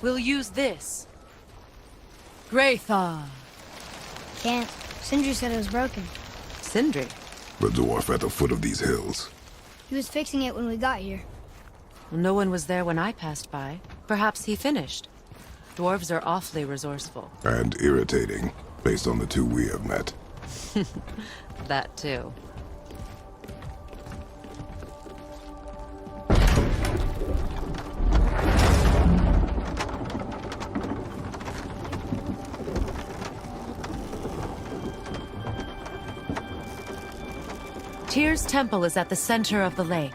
We'll use this. Graythaw. Can't. Sindri said it was broken. Sindri? The dwarf at the foot of these hills. He was fixing it when we got here. No one was there when I passed by. Perhaps he finished. Dwarves are awfully resourceful. And irritating, based on the two we have met. That too. Tyr's temple is at the center of the lake.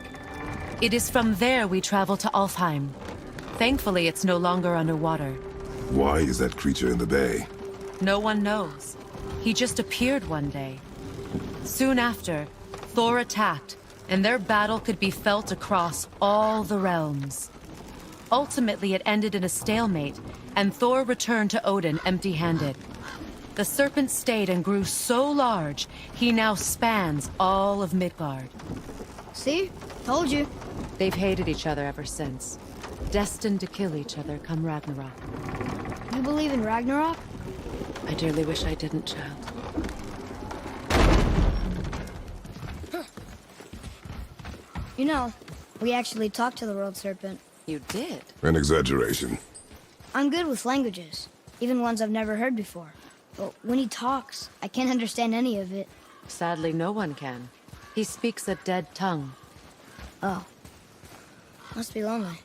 It is from there we travel to Alfheim. Thankfully, it's no longer underwater. Why is that creature in the bay? No one knows. He just appeared one day. Soon after, Thor attacked, and their battle could be felt across all the realms. Ultimately, it ended in a stalemate, and Thor returned to Odin empty-handed. The serpent stayed and grew so large, he now spans all of Midgard. See? Told you. They've hated each other ever since. Destined to kill each other come Ragnarok. You believe in Ragnarok? I dearly wish I didn't, child. You know, we actually talked to the world serpent. You did? An exaggeration. I'm good with languages, even ones I've never heard before. But when he talks, I can't understand any of it. Sadly, no one can. He speaks a dead tongue. Oh. Must be lonely.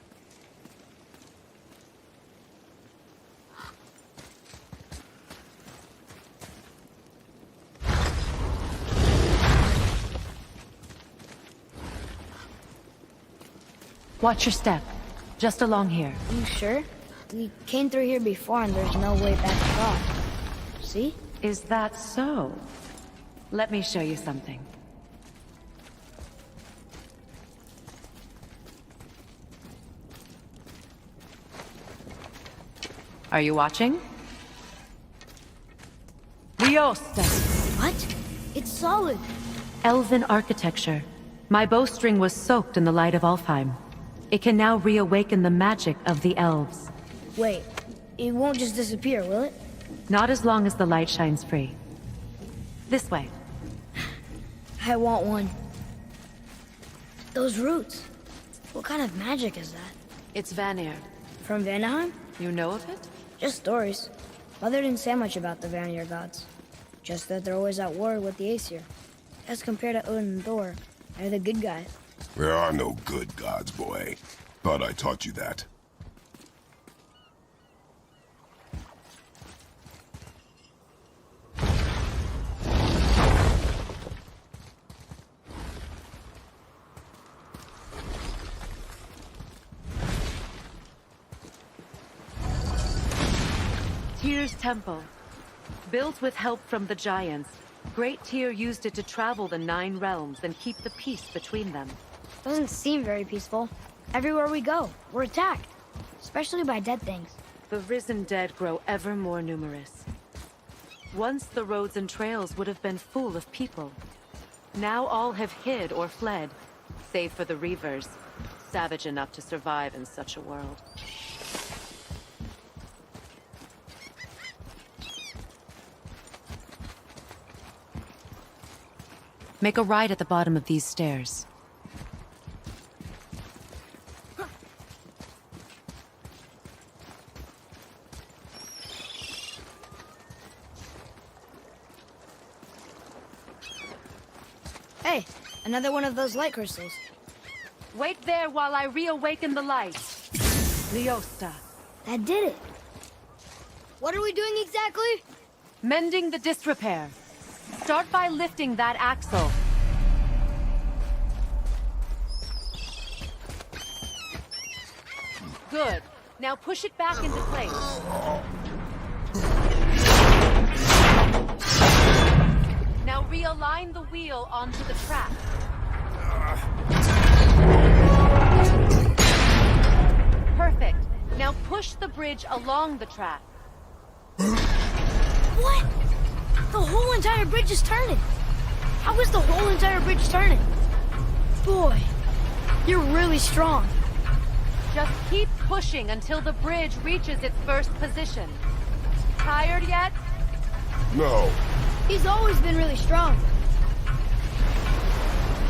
Watch your step. Just along here. You sure? We came through here before and there's no way back across. See? Is that so? Let me show you something. Are you watching? Riosta. What? It's solid. Elven architecture. My bowstring was soaked in the light of Alfheim. It can now reawaken the magic of the elves. Wait, it won't just disappear, will it? Not as long as the light shines free. This way. I want one. Those roots. What kind of magic is that? It's Vanir. From Vanaheim? You know of it? Just stories. Mother didn't say much about the Vanir gods. Just that they're always at war with the Aesir. As compared to Odin and Thor, they're the good guys. There are no good gods, boy. Thought I taught you that. Tyr's temple. Built with help from the giants, Great Tyr used it to travel the 9 realms and keep the peace between them. Doesn't seem very peaceful. Everywhere we go, we're attacked. Especially by dead things. The risen dead grow ever more numerous. Once the roads and trails would have been full of people. Now all have hid or fled, save for the Reavers, savage enough to survive in such a world. Make a right at the bottom of these stairs. Hey, another one of those light crystals. Wait there while I reawaken the light. Leosta. That did it. What are we doing exactly? Mending the disrepair. Start by lifting that axle. Good. Now push it back into place. Now realign the wheel onto the track. Perfect. Now push the bridge along the track. What? The whole entire bridge is turning. How is the whole entire bridge turning? Boy, you're really strong. Just keep pushing until the bridge reaches its first position. Tired yet? No. He's always been really strong.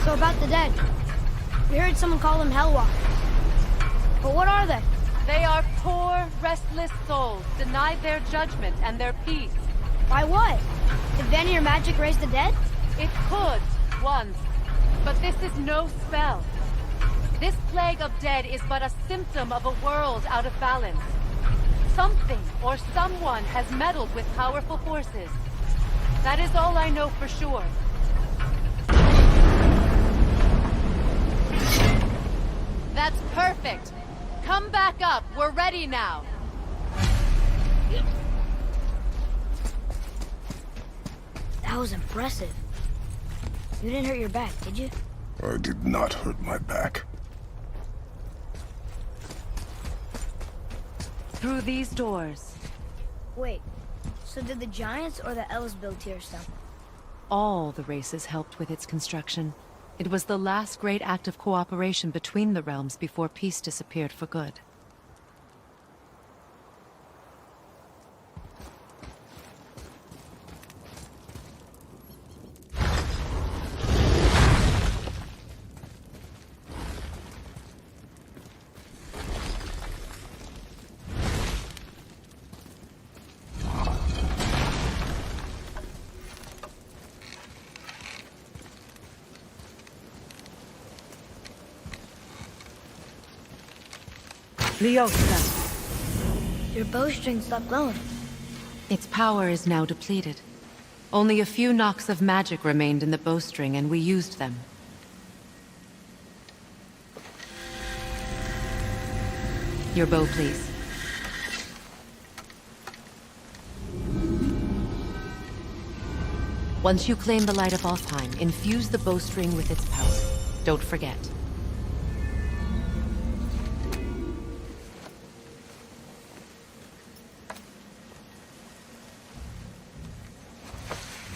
So about the dead. We heard someone call them Hellwalkers. But what are they? They are poor, restless souls, denied their judgment and their peace. By what? Did Vanir magic raise the dead? It could, once. But this is no spell. This plague of dead is but a symptom of a world out of balance. Something or someone has meddled with powerful forces. That is all I know for sure. That's perfect. Come back up. We're ready now. That was impressive. You didn't hurt your back, did you? I did not hurt my back. Through these doors. Wait, so did the Giants or the Elves build Tyr's temple? All the races helped with its construction. It was the last great act of cooperation between the realms before peace disappeared for good. Your bowstring stopped glowing. Its power is now depleted. Only a few knocks of magic remained in the bowstring, and we used them. Your bow, please. Once you claim the Light of Alfheim, infuse the bowstring with its power. Don't forget.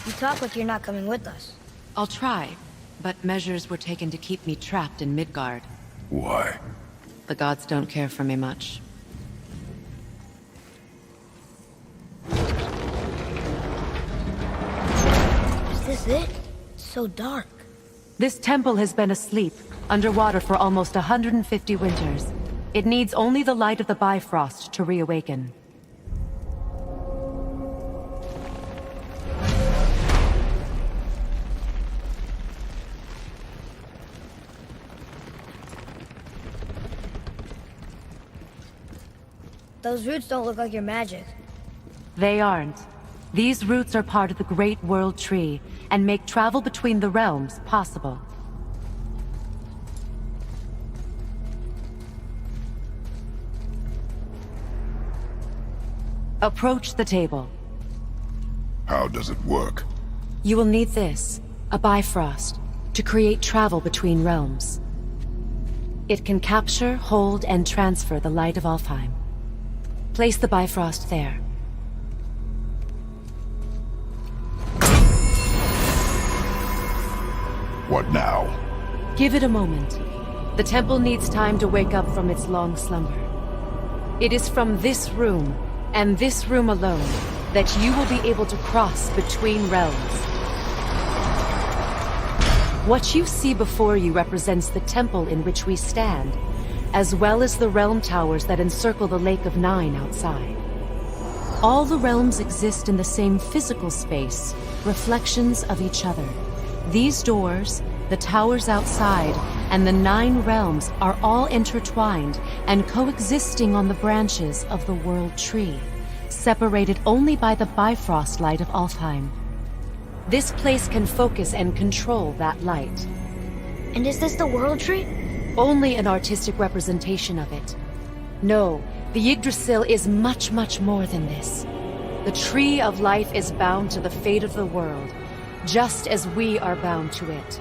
You talk like you're not coming with us. I'll try, but measures were taken to keep me trapped in Midgard. Why? The gods don't care for me much. Is this it? It's so dark. This temple has been asleep, underwater for almost 150 winters. It needs only the light of the Bifrost to reawaken. Those roots don't look like your magic. They aren't. These roots are part of the Great World Tree, and make travel between the realms possible. Approach the table. How does it work? You will need this, a Bifrost, to create travel between realms. It can capture, hold, and transfer the Light of Alfheim. Place the Bifrost there. What now? Give it a moment. The temple needs time to wake up from its long slumber. It is from this room, and this room alone, that you will be able to cross between realms. What you see before you represents the temple in which we stand, as well as the realm towers that encircle the Lake of Nine outside. All the realms exist in the same physical space, reflections of each other. These doors, the towers outside, and the 9 realms are all intertwined and coexisting on the branches of the World Tree, separated only by the Bifrost light of Alfheim. This place can focus and control that light. And is this the World Tree? Only an artistic representation of it. No, the Yggdrasil is much, much more than this. The Tree of Life is bound to the fate of the world, just as we are bound to it.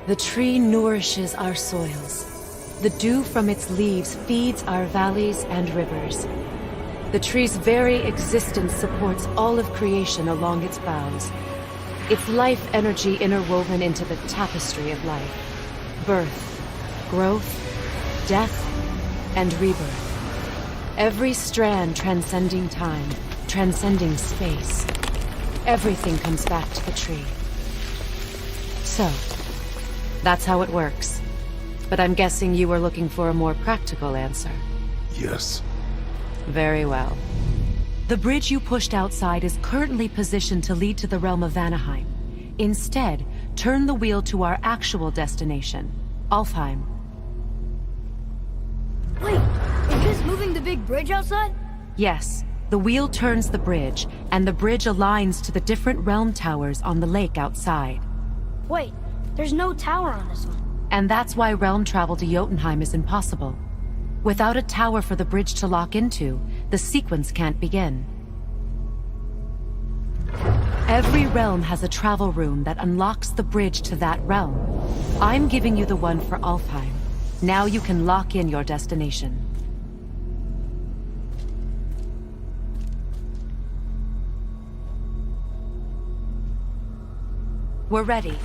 The tree nourishes our soils. The dew from its leaves feeds our valleys and rivers. The tree's very existence supports all of creation along its boughs. Its life energy interwoven into the tapestry of life. Birth, growth, death, and rebirth. Every strand transcending time, transcending space. Everything comes back to the tree. So, that's how it works. But I'm guessing you were looking for a more practical answer. Yes. Very well. The bridge you pushed outside is currently positioned to lead to the realm of Vanaheim. Instead, turn the wheel to our actual destination, Alfheim. Wait, is this moving the big bridge outside? Yes, the wheel turns the bridge, and the bridge aligns to the different realm towers on the lake outside. Wait, there's no tower on this one. And that's why realm travel to Jotunheim is impossible. Without a tower for the bridge to lock into, the sequence can't begin. Every realm has a travel rune that unlocks the bridge to that realm. I'm giving you the one for Alfheim. Now you can lock in your destination. We're ready.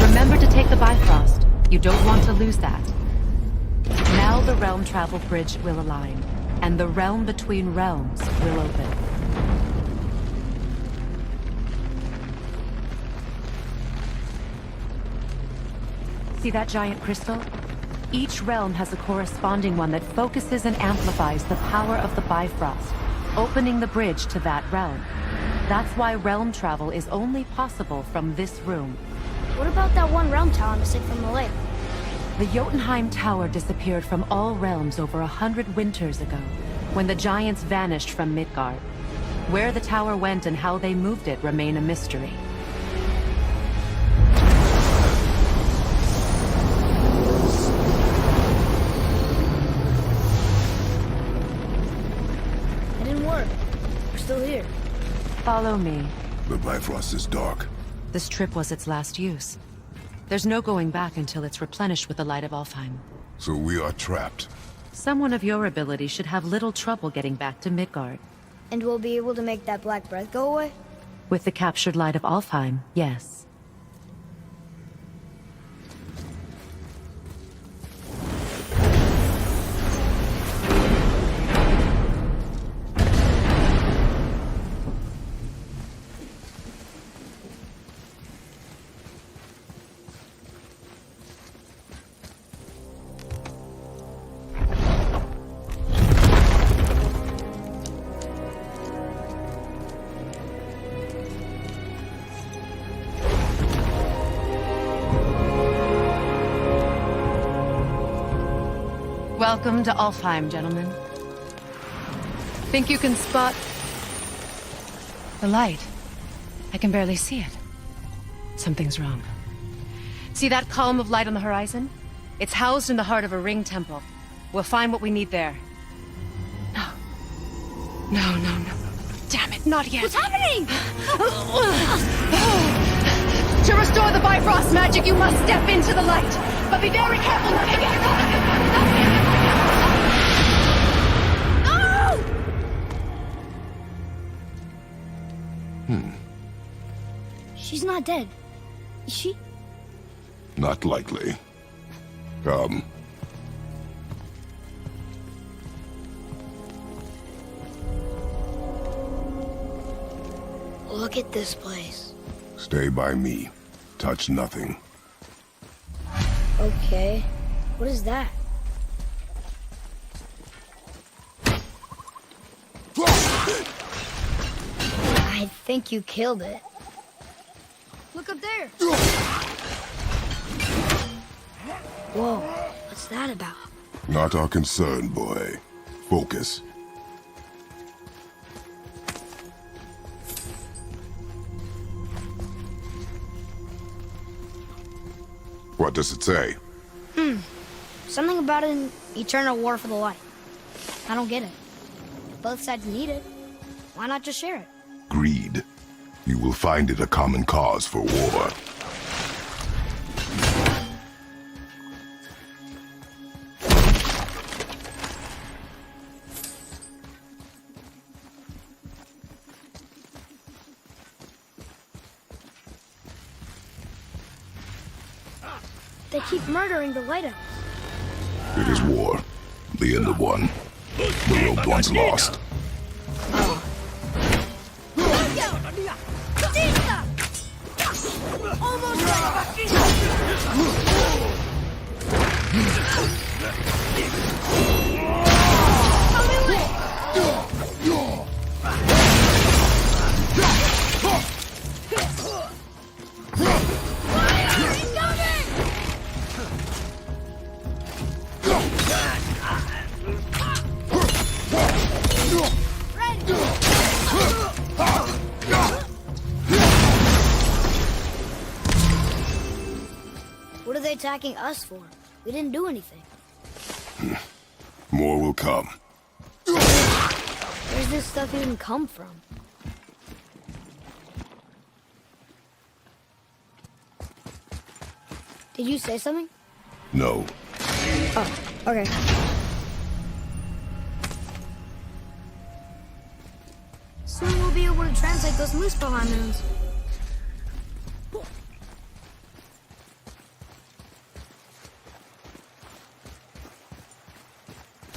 Remember to take the Bifrost. You don't want to lose that. Now the realm travel bridge will align, and the realm between realms will open. See that giant crystal? Each realm has a corresponding one that focuses and amplifies the power of the Bifrost, opening the bridge to that realm. That's why realm travel is only possible from this room. What about that one realm tower missing from the lake? The Jotunheim Tower disappeared from all realms over 100 winters ago, when the giants vanished from Midgard. Where the tower went and how they moved it remain a mystery. It didn't work. We're still here. Follow me. The Bifrost is dark. This trip was its last use. There's no going back until it's replenished with the light of Alfheim. So we are trapped. Someone of your ability should have little trouble getting back to Midgard. And we'll be able to make that black breath go away? With the captured light of Alfheim, yes. Welcome to Alfheim, gentlemen. Think you can spot the light? I can barely see it. Something's wrong. See that column of light on the horizon? It's housed in the heart of a ring temple. We'll find what we need there. No. No. Damn it, not yet. What's happening? To restore the Bifrost magic, you must step into the light. But be very careful not to get caught. She's not dead. Is she? Not likely. Come. Look at this place. Stay by me. Touch nothing. Okay. What is that? I think you killed it. Look up there. Whoa, what's that about? Not our concern, boy. Focus. What does it say? Something about an eternal war for the light. I don't get it. If both sides need it, why not just share it? Greed. You will find it a common cause for war. They keep murdering the lighthouse. It is war. the end of one. The rope once lost. What are they attacking us for? We didn't do anything. More will come. Where's this stuff even come from? Did you say something? No. Oh, okay. Soon we'll be able to translate those Muspelheim moons.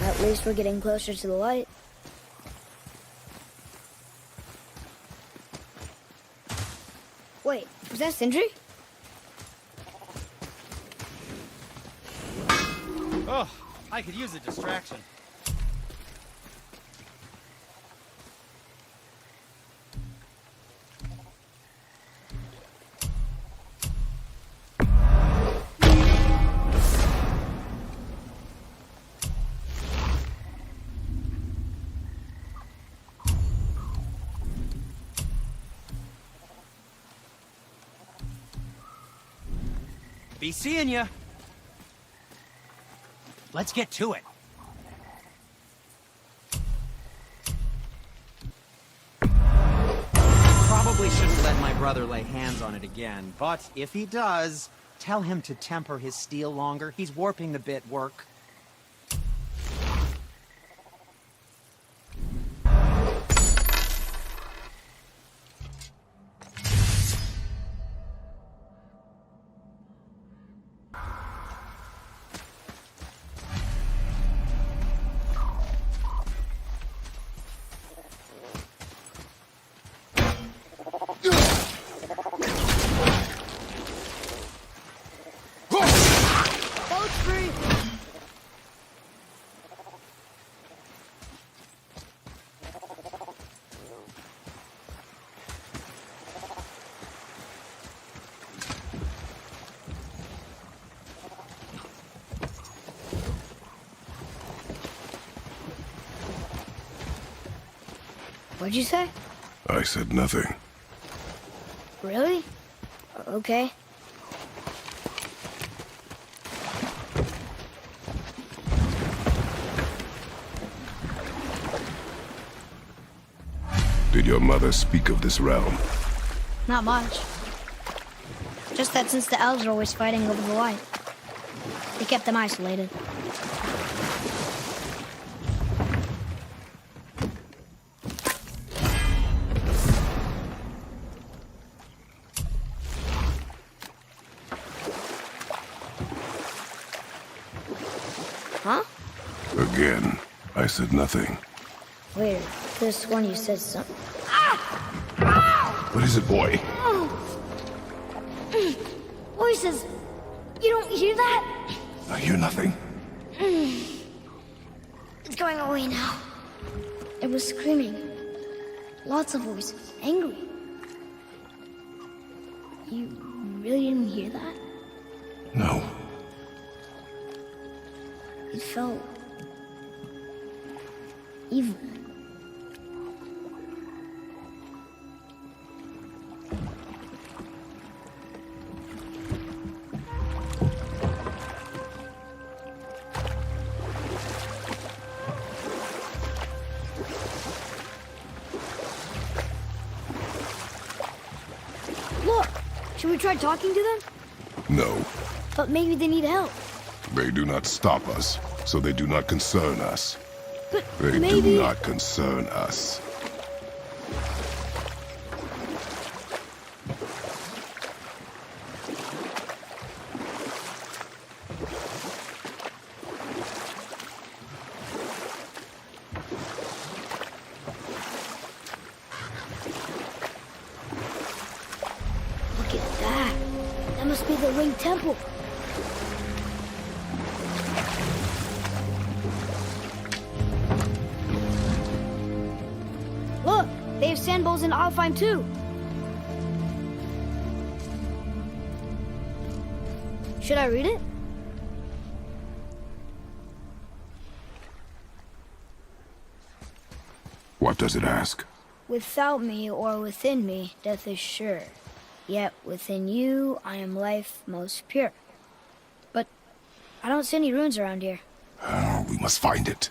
At least we're getting closer to the light. Wait, was that Sindri? Oh, I could use a distraction. Be seeing ya. Let's get to it. Probably shouldn't let my brother lay hands on it again, but if he does, tell him to temper his steel longer. He's warping the bit work. What'd you say? I said nothing. Really? Okay. Did your mother speak of this realm? Not much. Just that since the elves are always fighting over the light, they kept them isolated. Huh? Again, I said nothing. Wait, this one you said something. What is it, boy? Voices! You don't hear that? I hear nothing. It's going away now. It was screaming. Lots of voices. Angry. You really didn't hear that? No. It felt evil. Look, should we try talking to them? No. But maybe they need help. They do not stop us, so they do not concern us. But They maybe... do not concern us. That must be the Ring Temple. Look, they have sand bowls in Alfheim too. Should I read it? What does it ask? Without me or within me, death is sure. Yet within you, I am life most pure. But I don't see any runes around here. Oh, we must find it.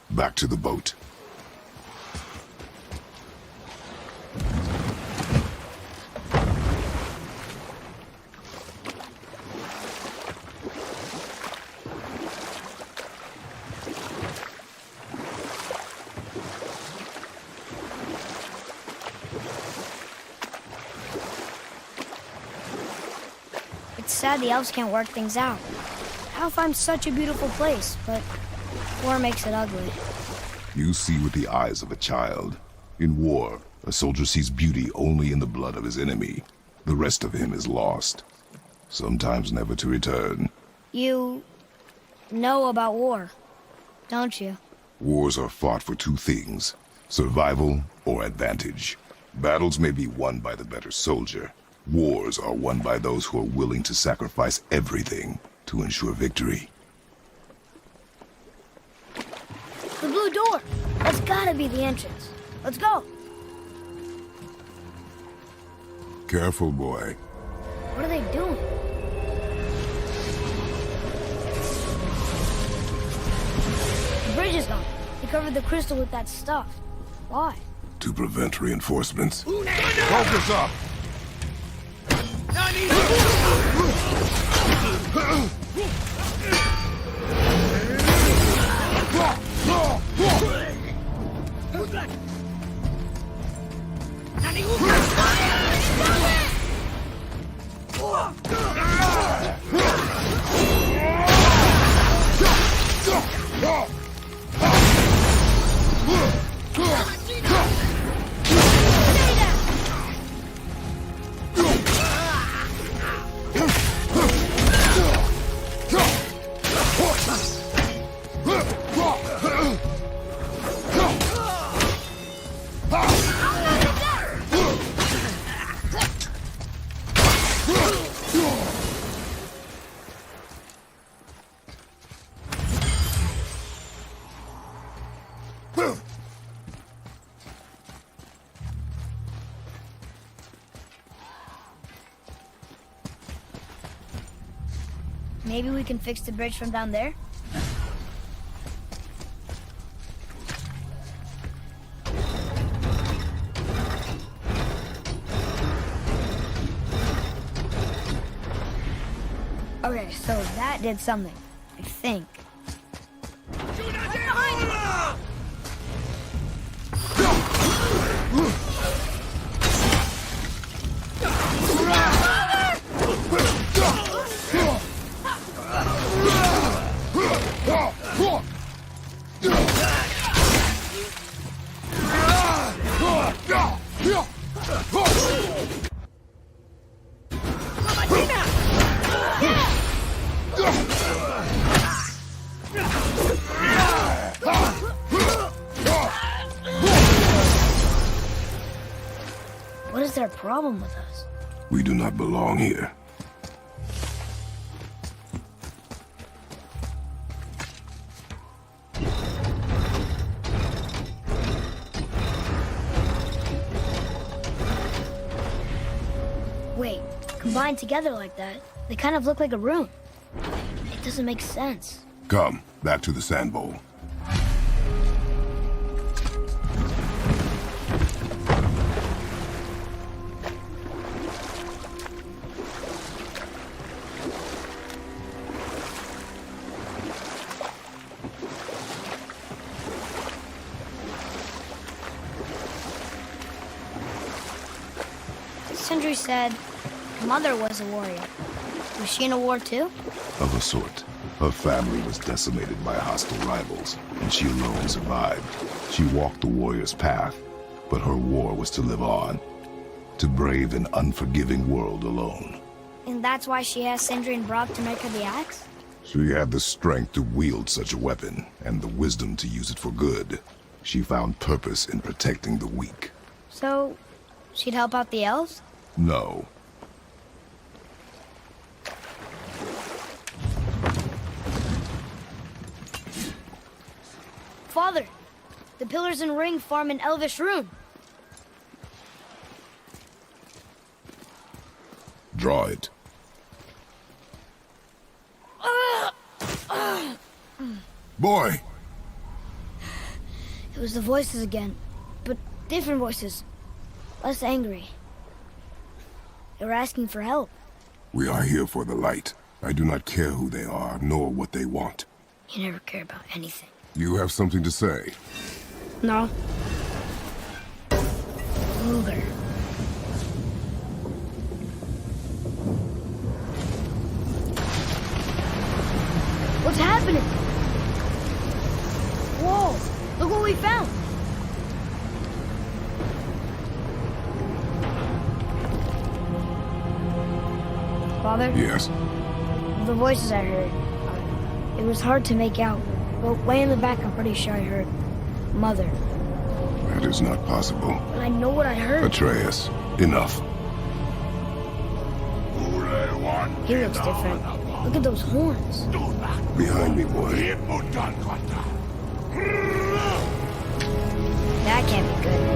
Back to the boat. It's sad the elves can't work things out. Alfheim's such a beautiful place, but war makes it ugly. You see with the eyes of a child. In war, a soldier sees beauty only in the blood of his enemy. The rest of him is lost, sometimes never to return. You know about war, don't you? Wars are fought for two things, survival or advantage. Battles may be won by the better soldier. Wars are won by those who are willing to sacrifice everything to ensure victory. The blue door! That's gotta be the entrance. Let's go! Careful, boy. What are they doing? The bridge is gone. They covered the crystal with that stuff. Why? To prevent reinforcements. Focus up! Maybe we can fix the bridge from down there? Okay, so that did something, I think. What is their problem with us? We do not belong here. Wait, combined together like that, they kind of look like a rune. It doesn't make sense. Come, back to the sand bowl. Sindri said Mother was a warrior. Was she in a war too? Of a sort. Her family was decimated by hostile rivals, and she alone survived. She walked the warrior's path, but her war was to live on, to brave an unforgiving world alone. And that's why she asked Sindri and Brock to make her the axe? She had the strength to wield such a weapon, and the wisdom to use it for good. She found purpose in protecting the weak. So, she'd help out the elves? No. Father, the pillars and ring form an elvish rune. Draw it. Boy! It was the voices again, but different voices. Less angry. They were asking for help. We are here for the light. I do not care who they are, nor what they want. You never care about anything. You have something to say? No. Luger. What's happening? Whoa! Look what we found! Father? Yes. The voices I heard. It was hard to make out, but way in the back I'm pretty sure I heard Mother. That is not possible. But I know what I heard. Atreus, enough. He looks different. Look at those horns. Behind me, boy. That can't be good.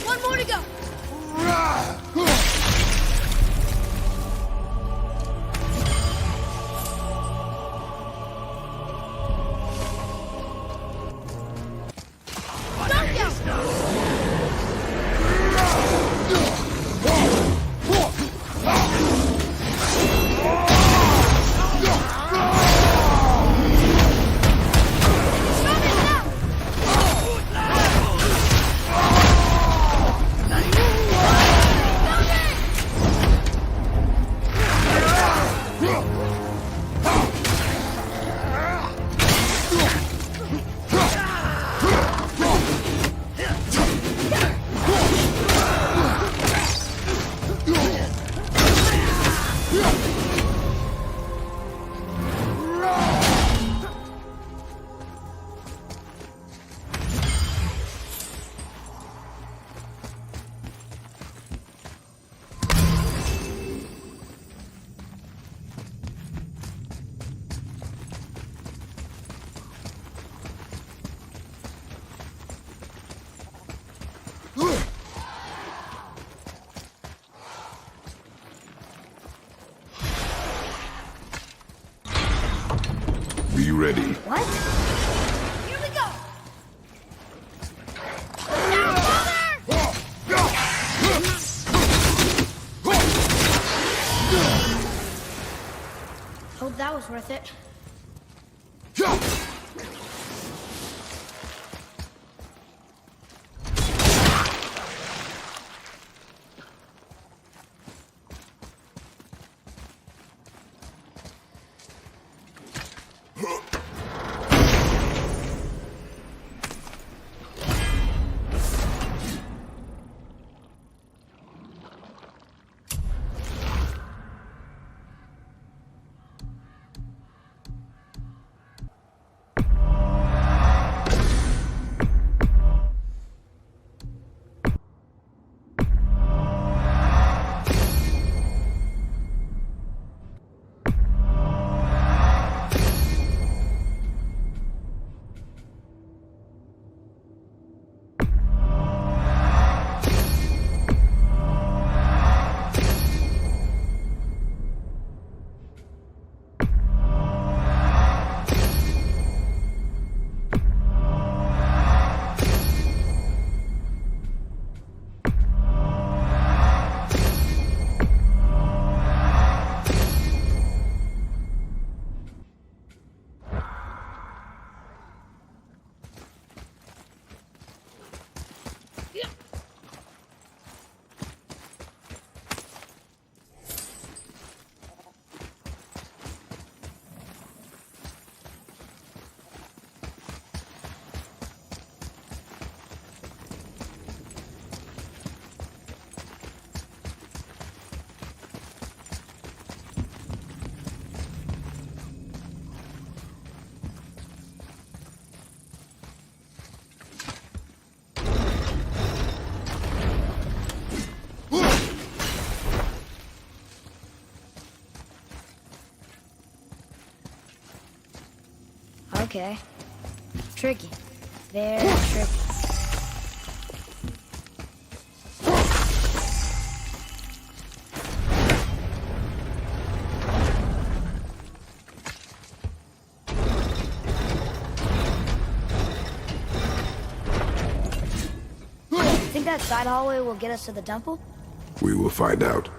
One more to go. Be ready. What? Here we go. Down, Hope that was worth it. Okay. Tricky. Very tricky. Think that side hallway will get us to the temple? We will find out.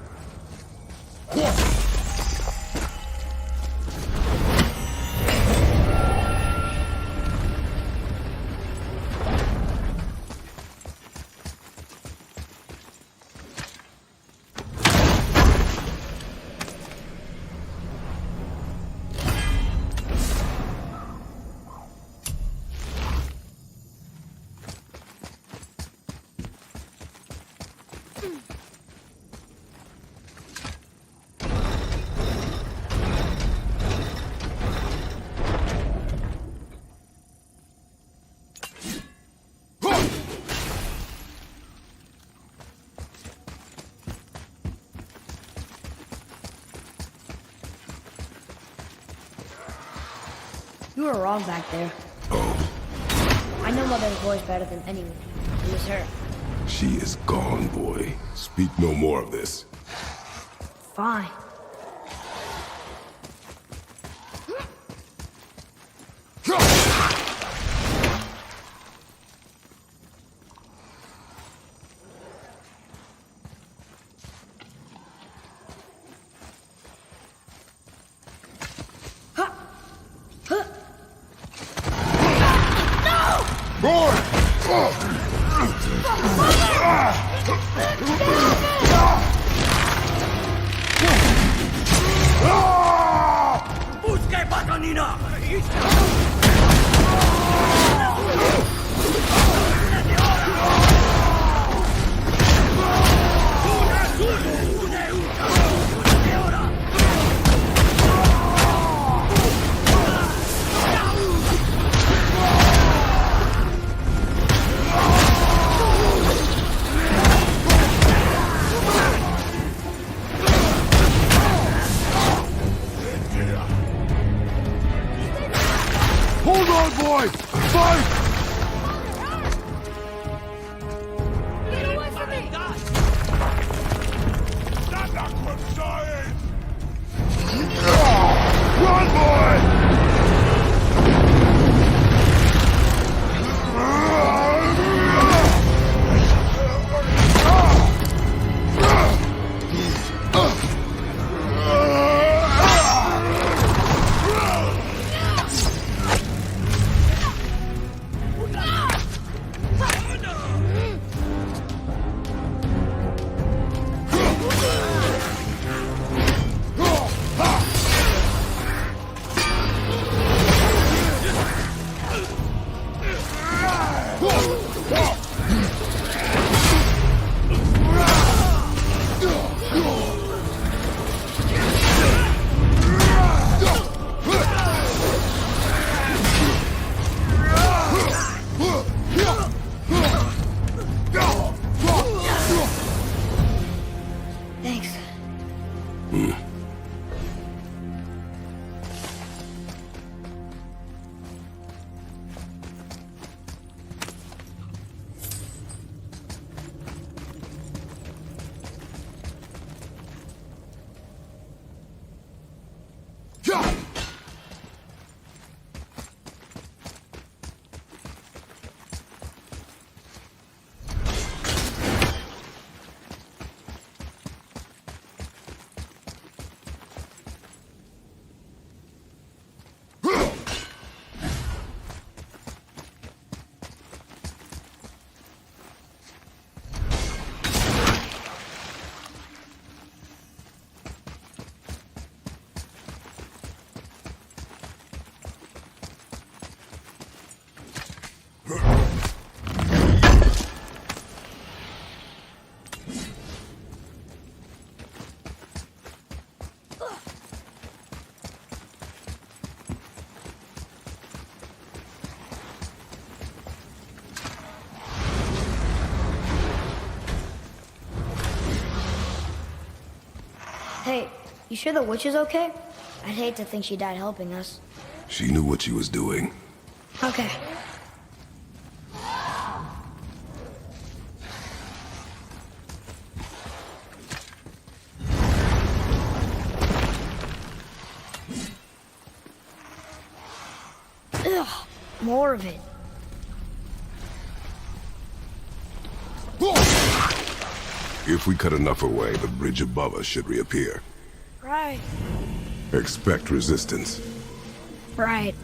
You were wrong back there. Oh, I know Mother's voice better than anyone. It was her. she is gone, boy. Speak no more of this. Fine. Hold on, boy! Fight! Get away from me! Run, boy! Thanks. Hey, you sure the witch is okay? I'd hate to think she died helping us. She knew what she was doing. Okay. Ugh, more of it. If we cut enough away, the bridge above us should reappear. Right. Expect resistance. Right.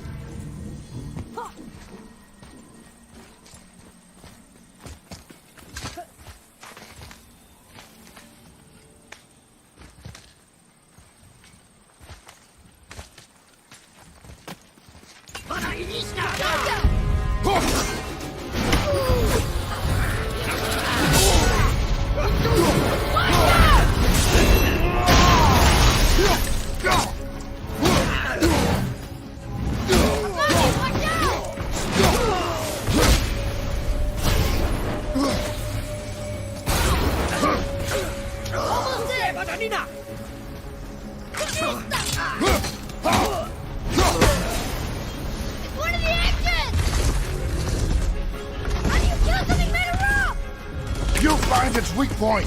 You find its weak point!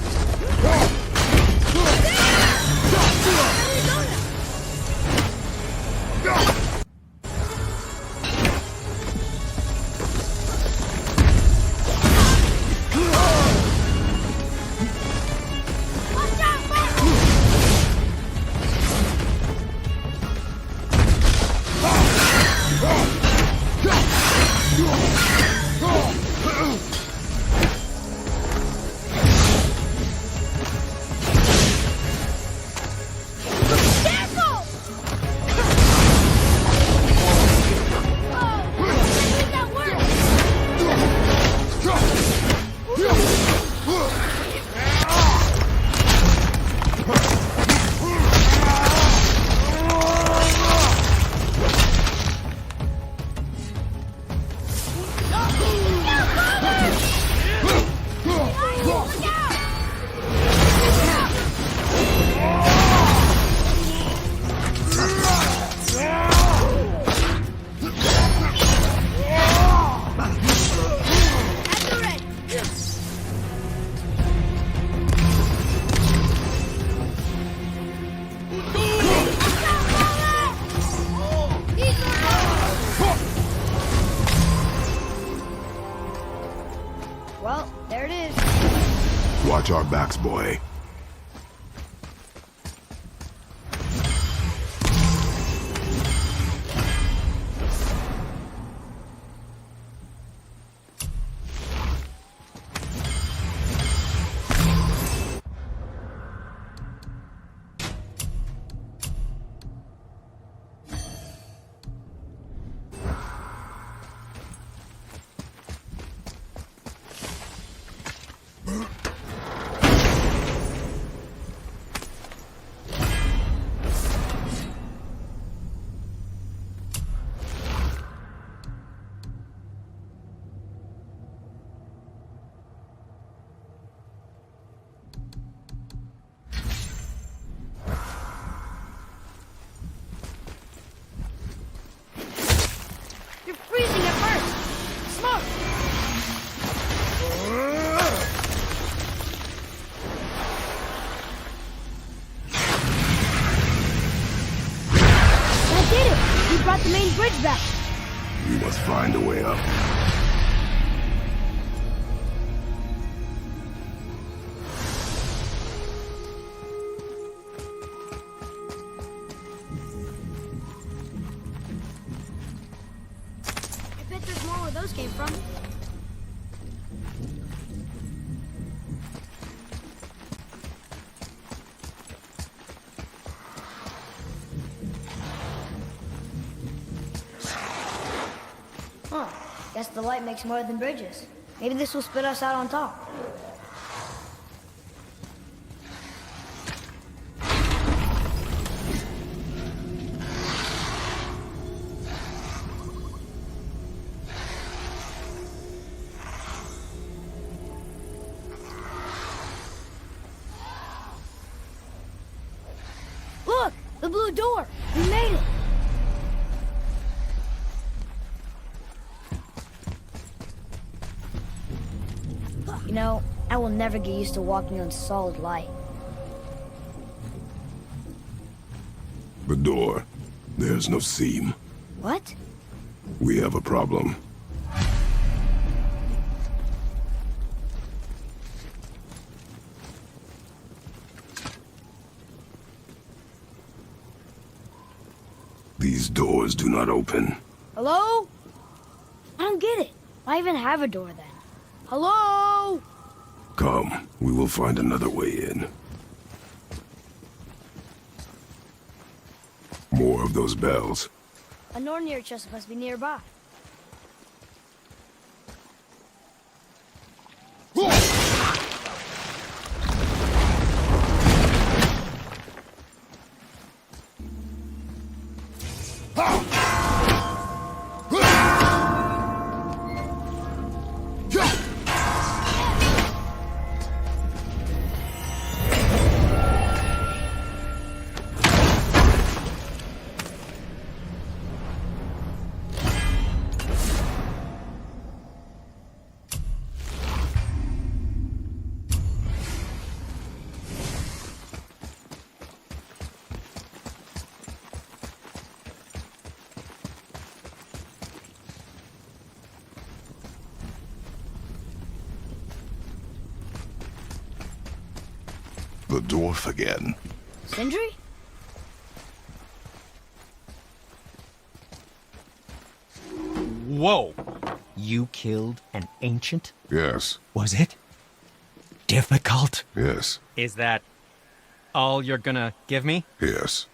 Well, there it is. Watch our backs, boy. You're freezing at first. Smoke! I did it! We brought the main bridge back. We must find a way up. I bet there's more where those came from. Huh. Guess the light makes more than bridges. Maybe this will spit us out on top. Look! The blue door! We made it! know, I will never get used to walking on solid light. The door. There's no seam. What? We have a problem. These doors do not open. Hello? I don't get it. Why even have a door then? Hello? Come, we will find another way in. More of those bells. A Nornir chest must be nearby. The dwarf again. Sindri? Whoa! You killed an ancient? Yes, Was it difficult? yes, Is that all you're gonna give me? yes.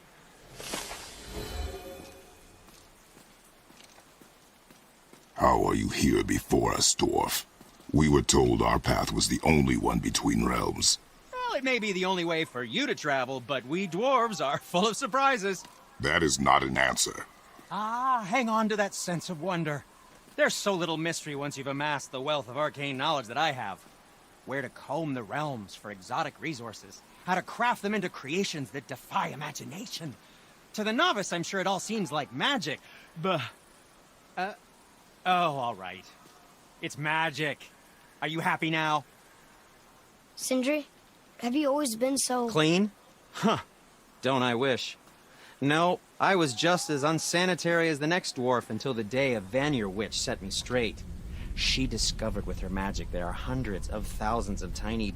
How are you here before us, dwarf? We were told our path was the only one between realms. Well, it may be the only way for you to travel, but we dwarves are full of surprises. That is not an answer. Ah, hang on to that sense of wonder. There's so little mystery once you've amassed the wealth of arcane knowledge that I have. Where to comb the realms for exotic resources. How to craft them into creations that defy imagination. To the novice, I'm sure it all seems like magic, but... oh, all right. It's magic. Are you happy now? Sindri, have you always been so... Clean? Huh. Don't I wish. No, I was just as unsanitary as the next dwarf until the day a Vanir witch set me straight. She discovered with her magic there are hundreds of thousands of tiny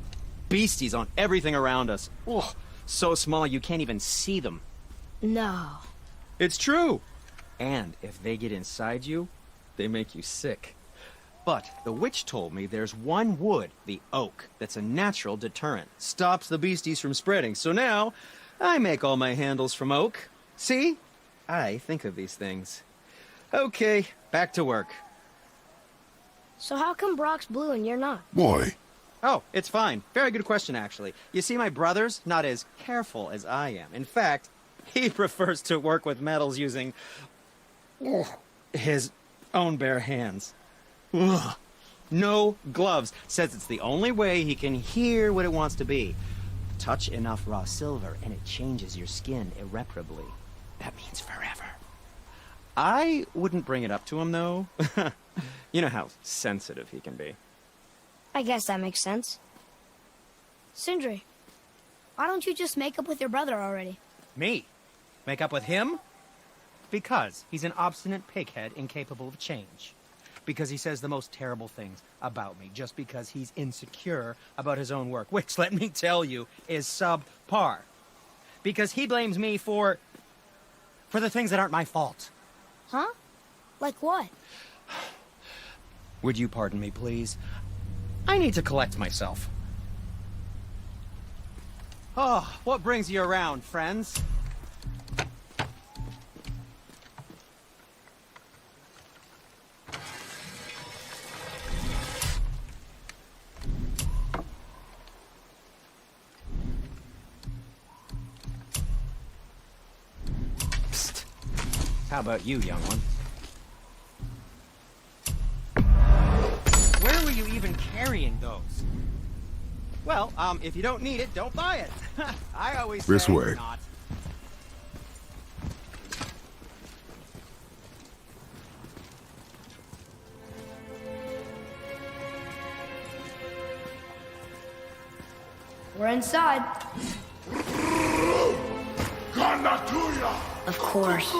beasties on everything around us. Oh, so small you can't even see them. No. It's true. And if they get inside you, they make you sick. But the witch told me there's one wood, the oak, that's a natural deterrent. Stops the beasties from spreading. So now, I make all my handles from oak. See? I think of these things. Okay, back to work. So how come Brock's blue and you're not? Boy, Oh, it's fine. Very good question, actually. You see, my brother's not as careful as I am. In fact, he prefers to work with metals using his own bare hands. Ugh. No gloves. Says it's the only way he can hear what it wants to be. Touch enough raw silver and it changes your skin irreparably. That means forever. I wouldn't bring it up to him, though. You know how sensitive he can be. I guess that makes sense. Sindri, why don't you just make up with your brother already? Me? Make up with him? Because he's an obstinate pighead incapable of change. Because he says the most terrible things about me, just because he's insecure about his own work, which, let me tell you, is subpar. Because he blames me for the things that aren't my fault. Huh? Like what? Would you pardon me, please? I need to collect myself. Oh, what brings you around, friends? Psst. How about you, young one? Where were you even carrying those? Well, if you don't need it, don't buy it. I always say This way. not. We're inside. Of course.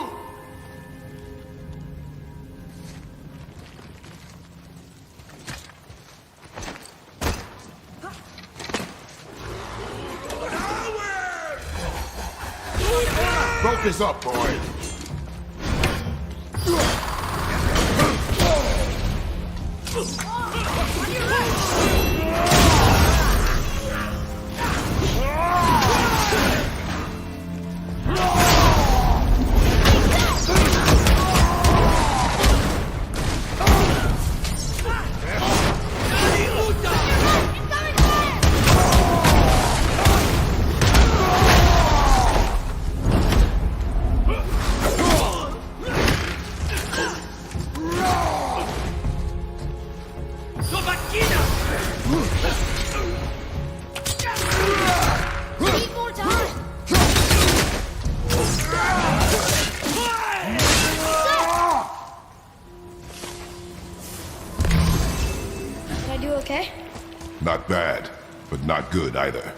Focus up, boy. Need more time! Did I do okay? Not bad, but not good either.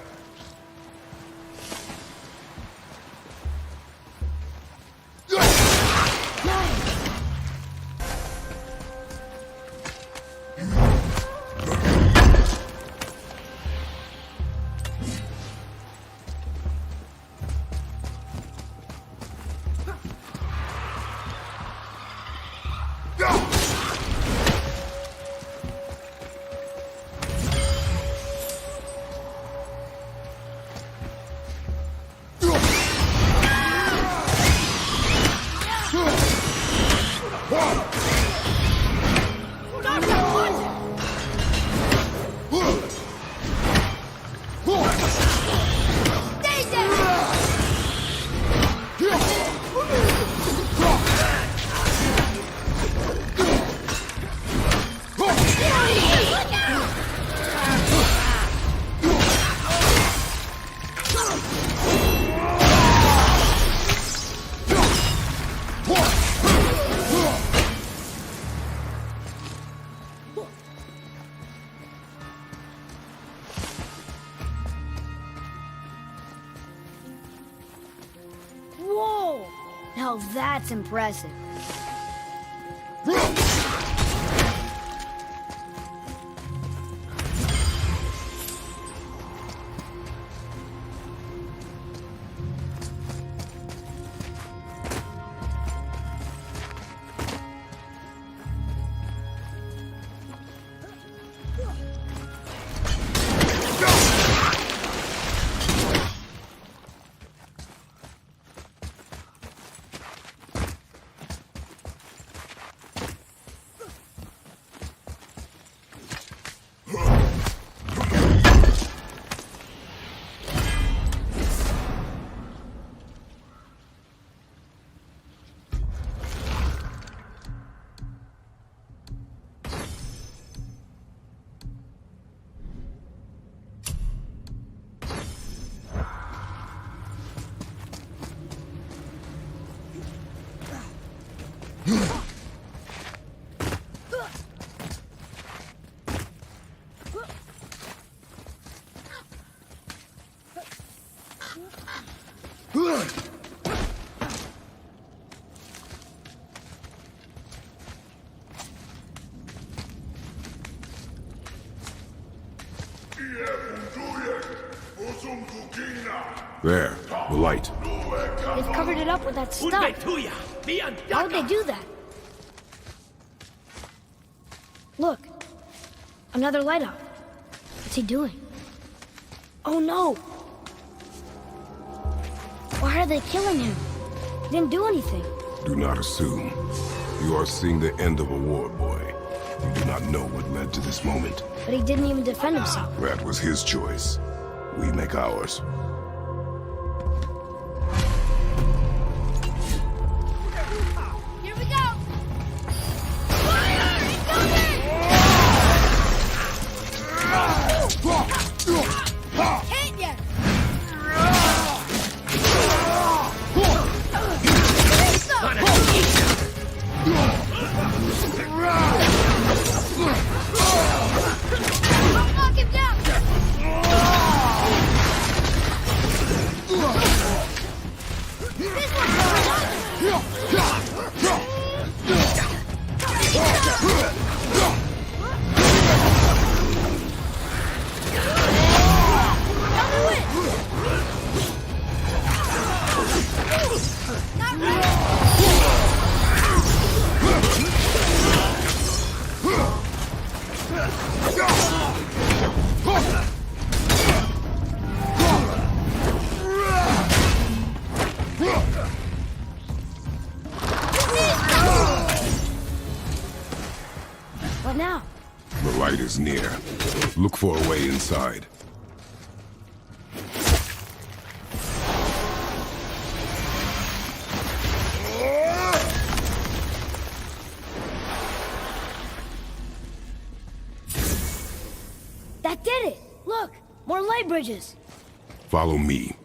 Whoa! Now that's impressive. There, the light. They've covered it up with that stuff. How would they do that? Look. Another light up. What's he doing? Oh no! Why are they killing him? He didn't do anything. Do not assume. You are seeing the end of a war, boy. You do not know what led to this moment. But he didn't even defend himself. That was his choice. We make ours. Here we go! Fire! Incoming! Hit ya! Knock him down! What now? The light is near. Look for a way inside. That did it! Look! More light bridges! Follow me.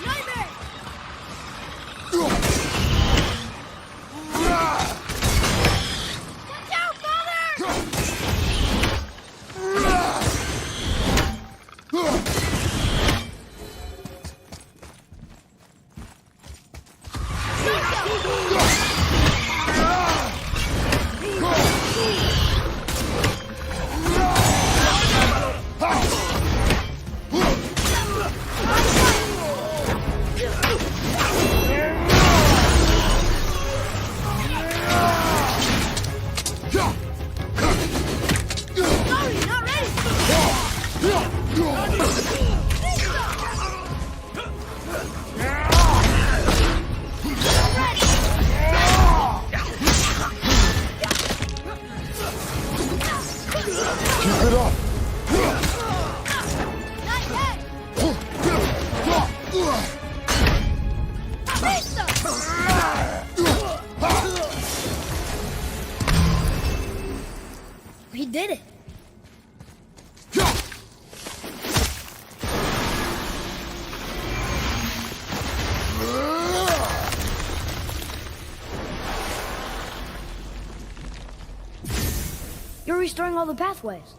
Nightmare! Watch out, Father! Sorry, not ready! Keep it up! Not yet! We did it! You're restoring all the pathways.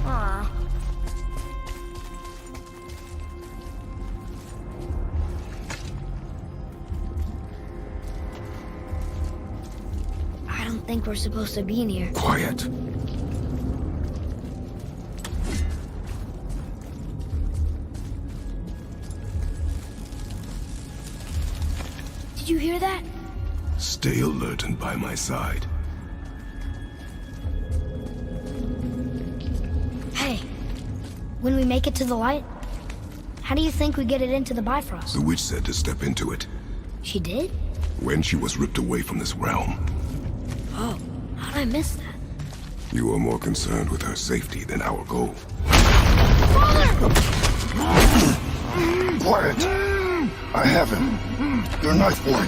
Aw. I don't think we're supposed to be in here. Quiet. Did you hear that? Stay alert and by my side. Hey, when we make it to the light, how do you think we get it into the Bifrost? The witch said to step into it She did? when she was ripped away from this realm. Oh, how did I miss that? You are more concerned with her safety than our goal. Quiet! I have him. Your knife boy.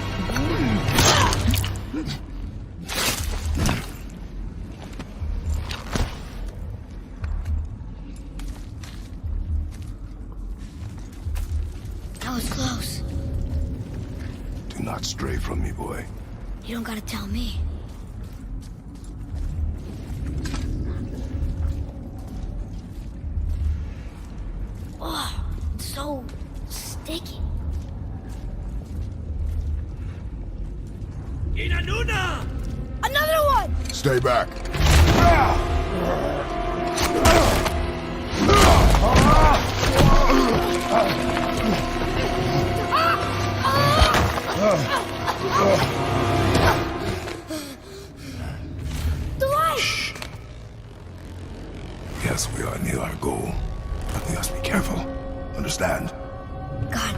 That was close. Do not stray from me, boy. You don't gotta tell me. Oh, it's so sticky. Another one! Stay back. Yes, we are near our goal, but we must be careful. Understand? God.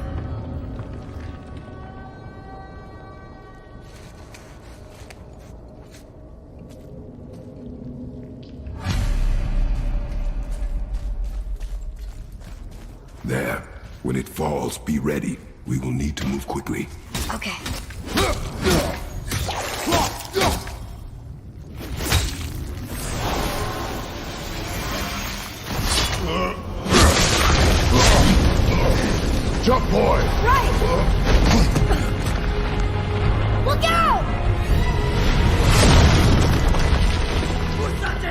There. When it falls, be ready. We will need to move quickly. Okay. Jump, boy! Right! Look out!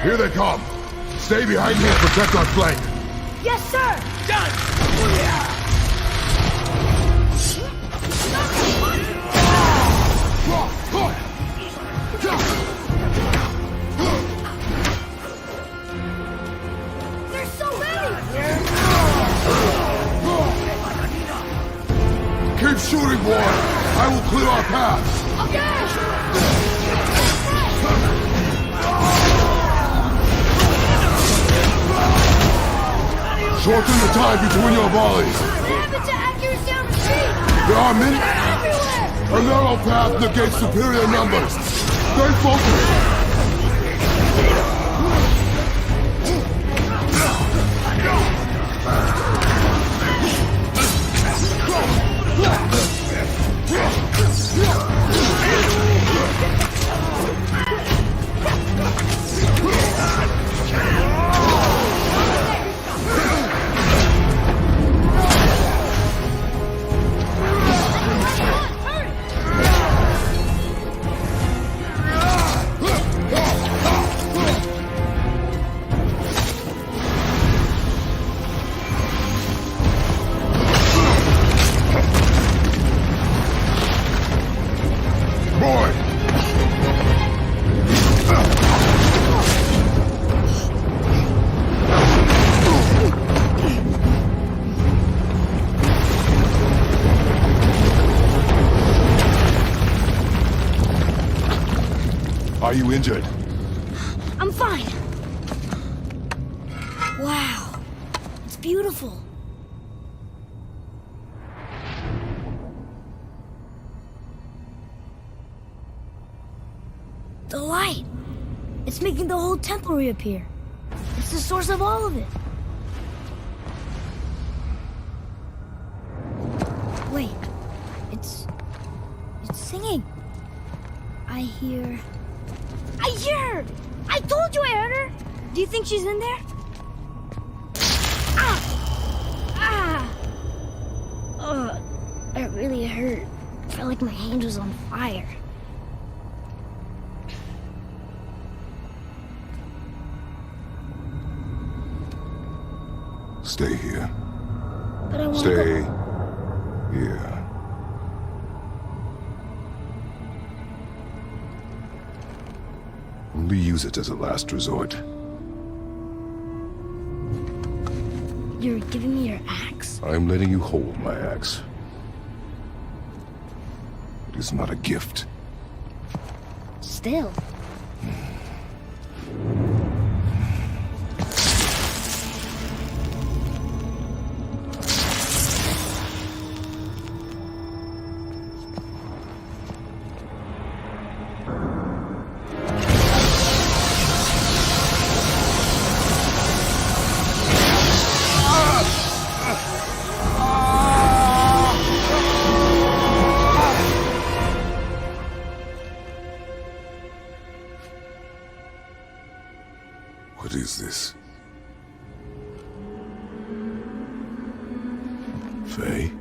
Here they come! Stay behind me and protect our flank! Yes, sir! They're so ready! Keep shooting, boy! I will clear our paths! Shorten the time between your volleys! What happened to accuracy on the street? There are many... Everywhere! A narrow path negates superior numbers! Stay focused! Are you injured? I'm fine. Wow. It's beautiful. The light. It's making the whole temple reappear. It's the source of all of it. Wait. It's singing. I hear her! I told you I heard her! Do you think she's in there? That really hurt. I felt like my hand was on fire. Stay here. But I want to Stay go... here. Only use it as a last resort. You're giving me your axe? I'm letting you hold my axe. It is not a gift. Still. What is this? Faye?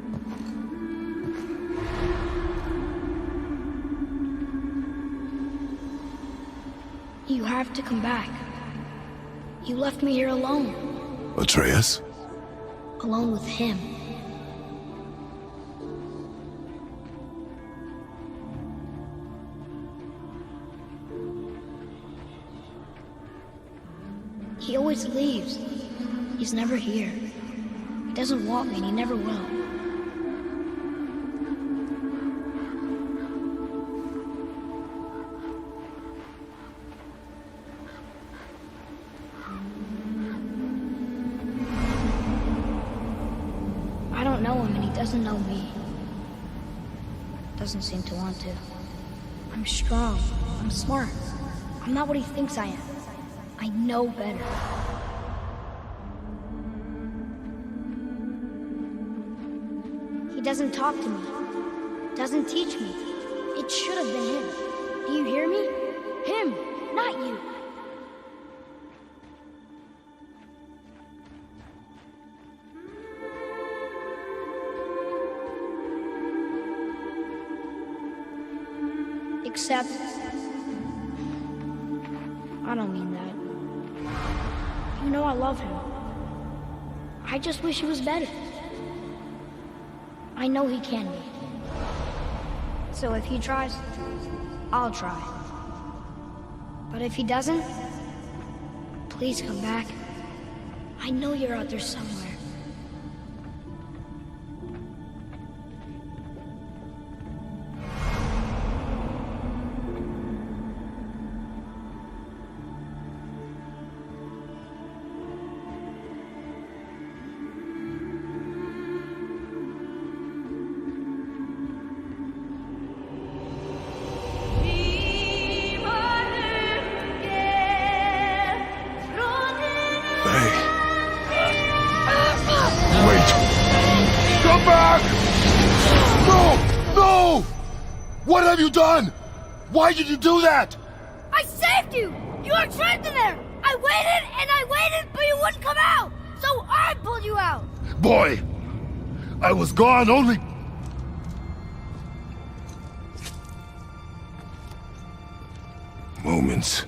You have to come back. You left me here alone. Atreus? Alone with him. He always leaves. He's never here. He doesn't want me, and he never will. doesn't know me. Doesn't seem to want to. I'm strong. I'm smart. I'm not what he thinks I am. I know better. He doesn't talk to me. Doesn't teach me. It should have been him. Do you hear me? Him, not you. Except, I don't mean that. You know I love him. I just wish he was better. I know he can be. So if he tries, I'll try. But if he doesn't, please come back. I know you're out there somewhere. What have you done? Why did you do that? I saved you! You were trapped in there! I waited and I waited, but you wouldn't come out! So I pulled you out! Boy, I was gone only... moments.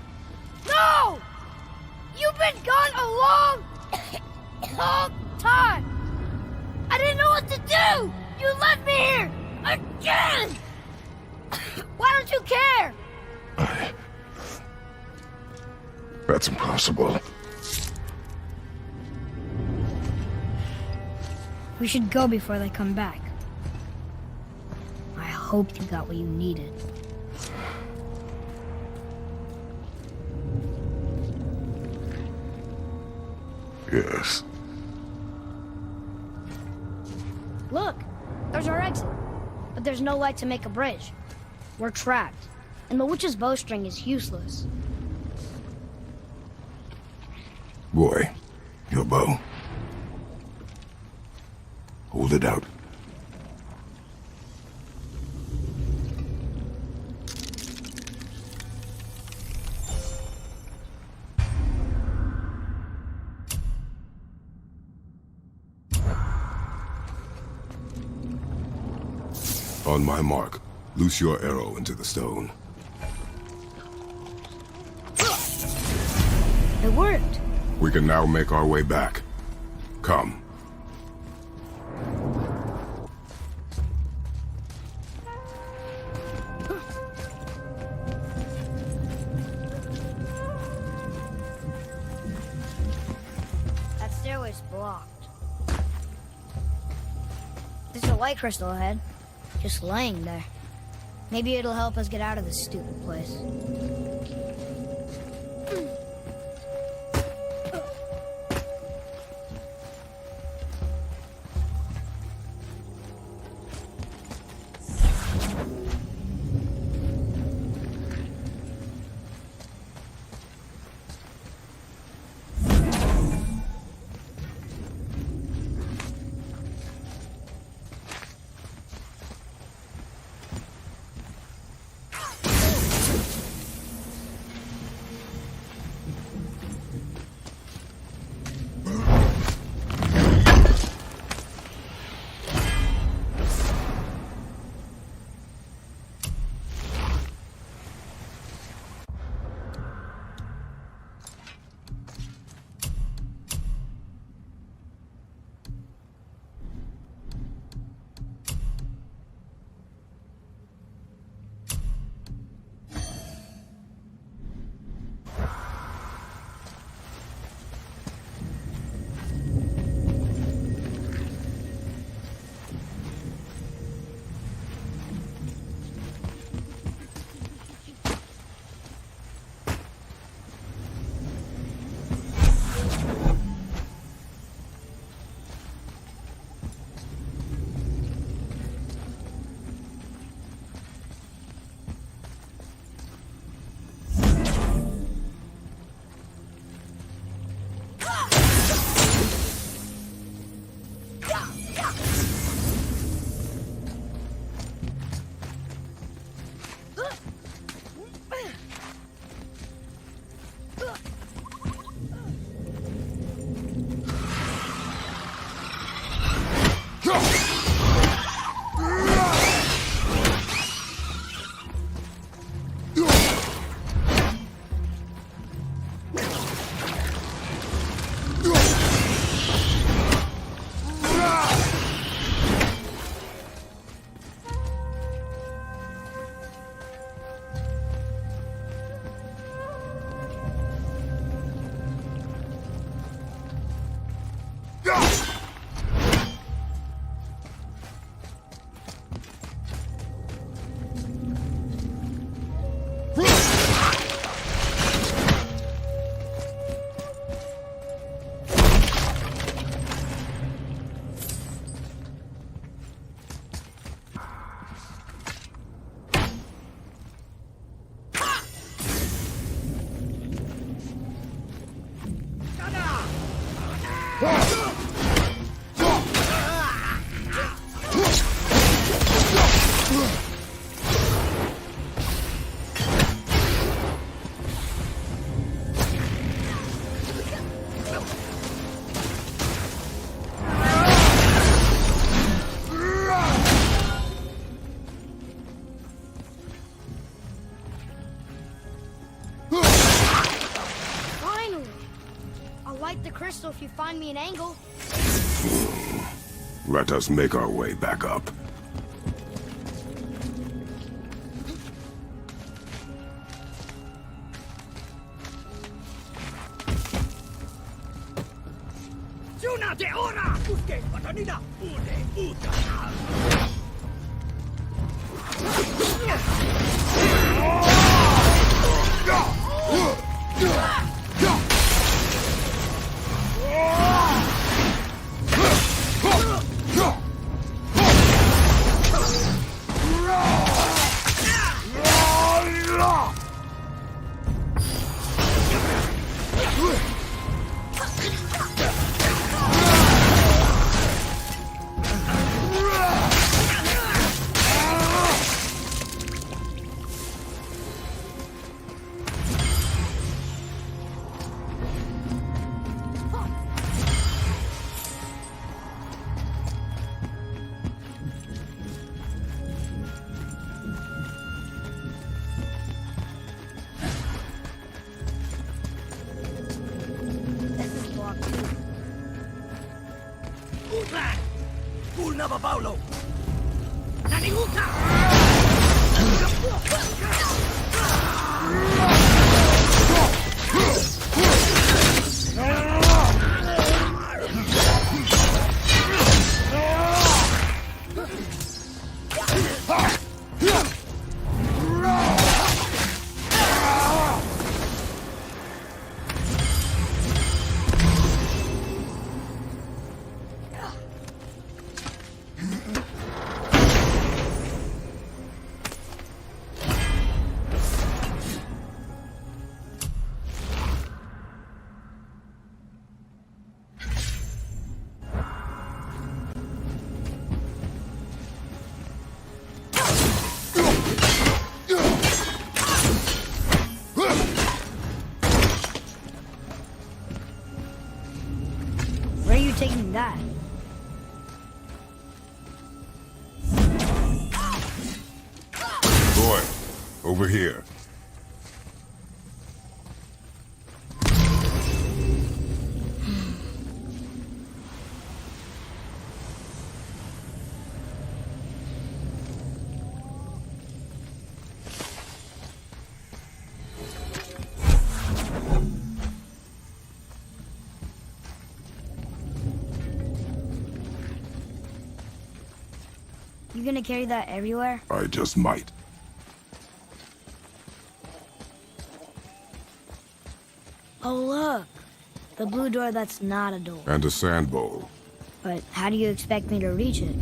No! You've been gone a long, long time! I didn't know what to do! You left me here! Again! Why don't you care? That's impossible. We should go before they come back. I hope you got what you needed. Yes. Look, there's our exit. But there's no light to make a bridge. We're trapped, and the witch's bowstring is useless. Boy, your bow. Hold it out. On my mark, loose your arrow into the stone. It worked. We can now make our way back. Come. That stairway's blocked. There's a light crystal ahead, just laying there. Maybe it'll help us get out of this stupid place. Finally! I'll light the crystal if you find me an angle. Let us make our way back up. Where are you taking that? Boy, over here. You gonna carry that everywhere? I just might. Oh, look. The blue door that's not a door. And a sand bowl. But how do you expect me to reach it?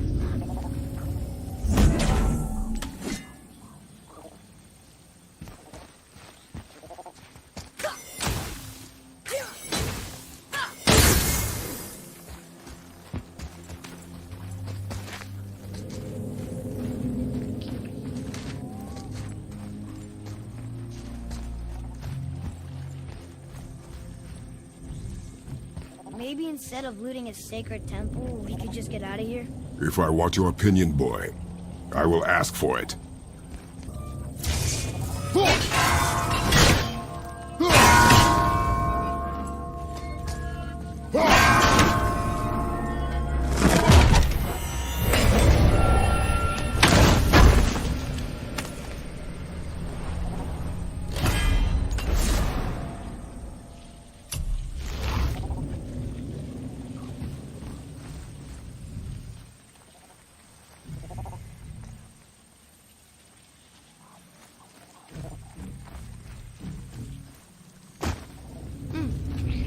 Maybe instead of looting a sacred temple, we could just get out of here? If I want your opinion, boy, I will ask for it.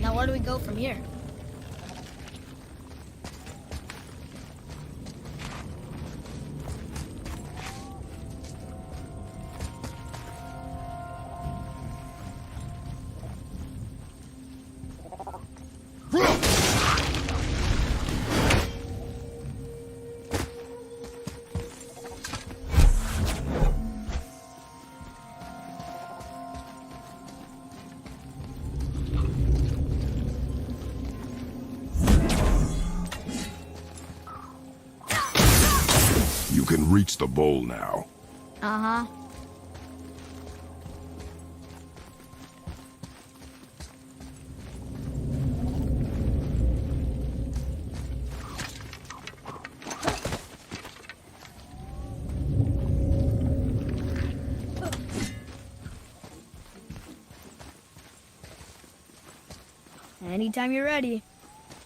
Now where do we go from here? can reach the bowl now. Uh-huh. Anytime you're ready.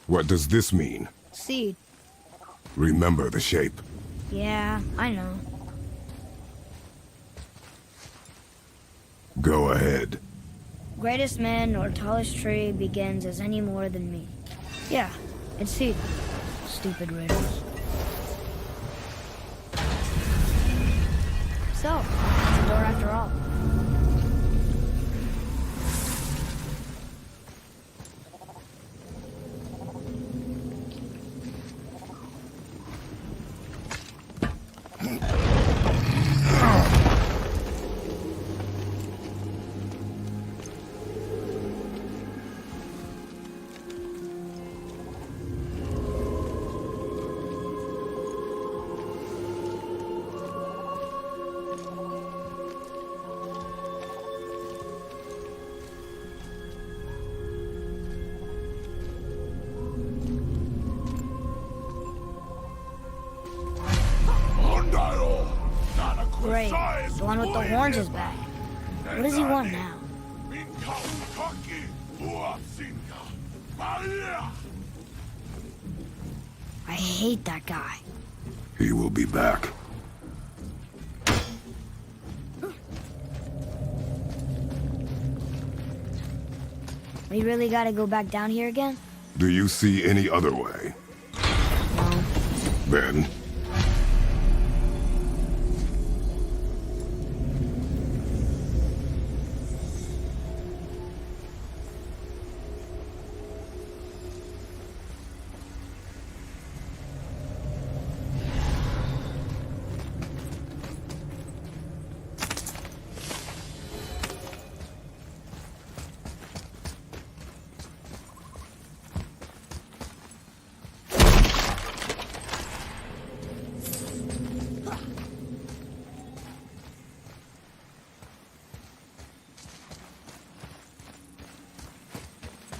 What does this mean? Seed. Remember the shape. Yeah, I know. Go ahead. Greatest man or tallest tree begins as any more than me. Yeah, it's seed. Stupid riddles. So, it's a door after all. Great. The one with the horns is back. What does he want now? I hate that guy. He will be back. We really gotta go back down here again? Do you see any other way? No. Then,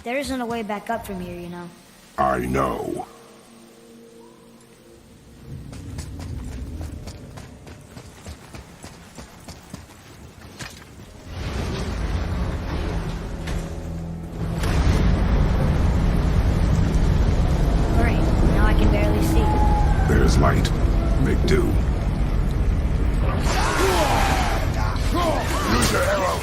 There isn't a way back up from here, you know. I know. Great. Now I can barely see. There's light. Make do. Use your arrow.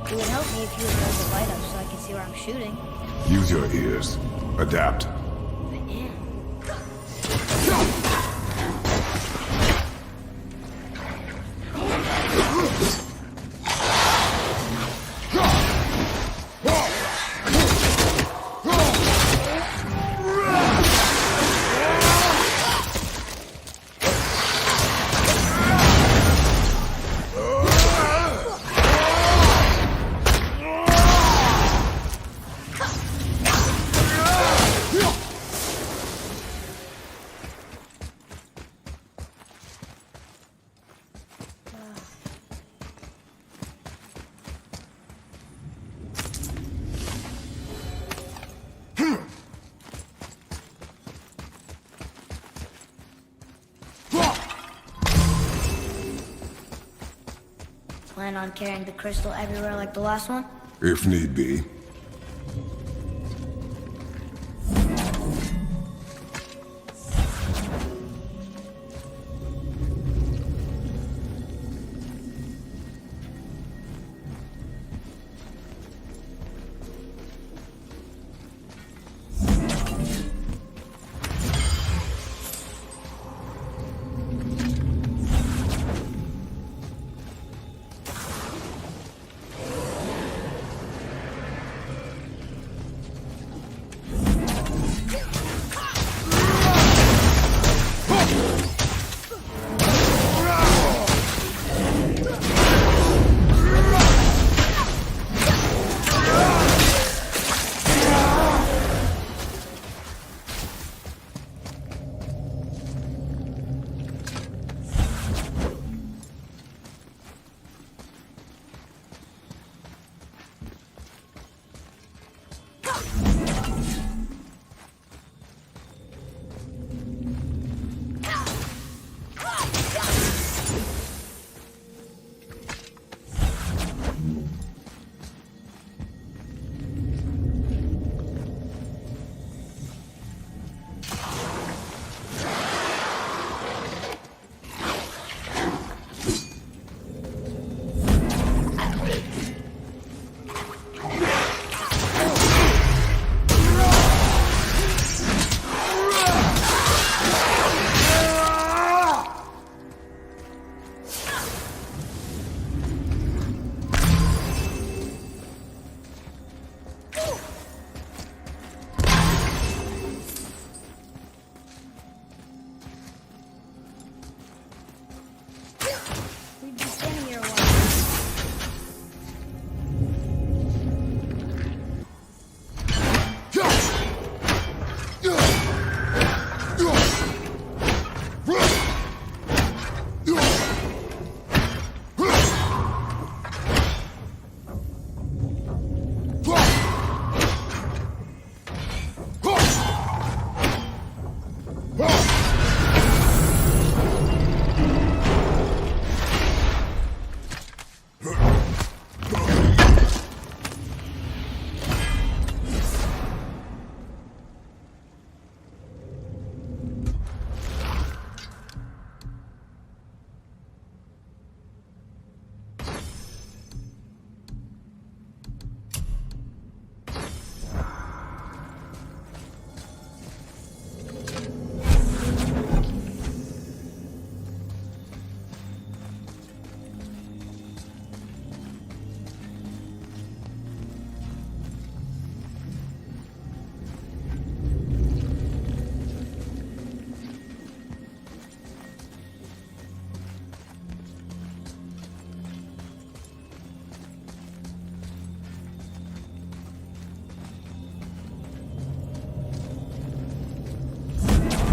It would help me if you would hold the light up so I can see where I'm shooting. Use your ears. Adapt. I am. Plan on carrying the crystal everywhere like the last one? If need be.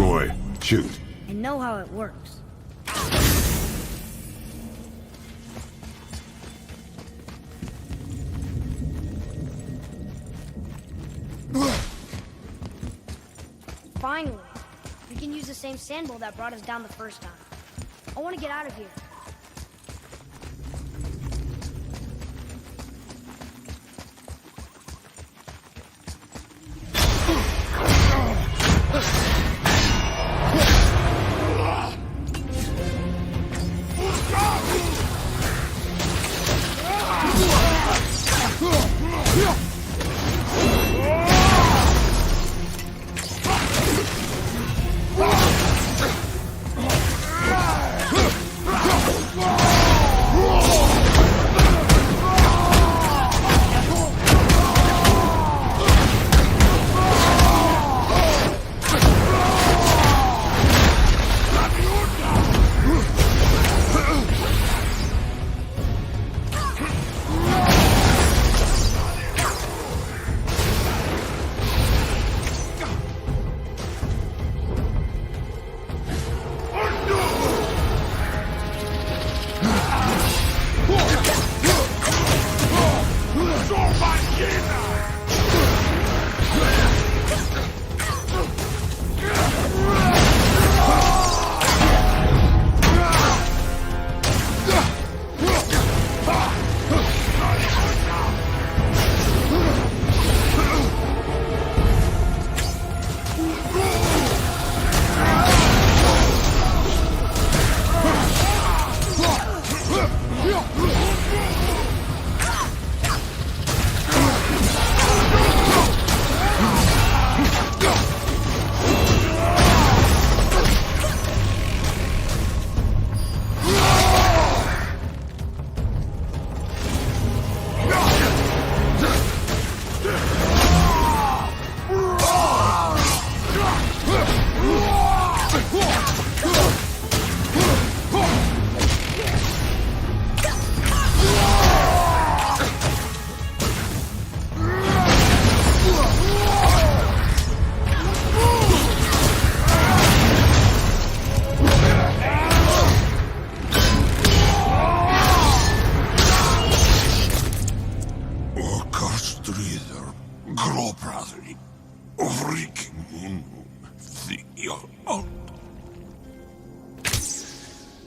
boy. Shoot. I know how it works. Finally, we can use the same sandbowl that brought us down the first time. I want to get out of here.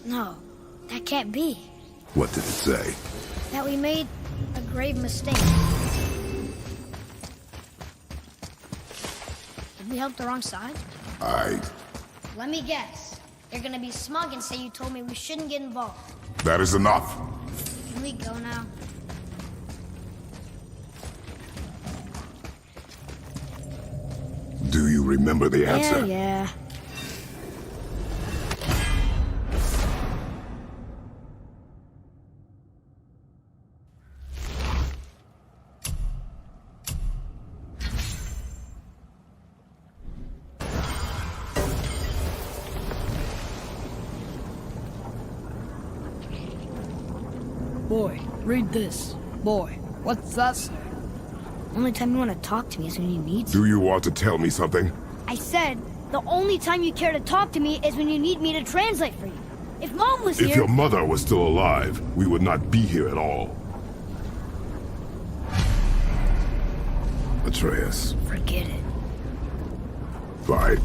No, that can't be. What did it say? That we made a grave mistake. Did we help the wrong side? Let me guess. You're gonna be smug and say you told me we shouldn't get involved. That is enough. Can we go now? Do you remember the answer? Yeah. Boy, read this. Boy, what's that say? Only time you want to talk to me is when you need to. Do you want to tell me something? I said, the only time you care to talk to me is when you need me to translate for you. If Mom was here... If your mother was still alive, we would not be here at all. Atreus. Forget it. Fine.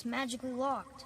magically locked.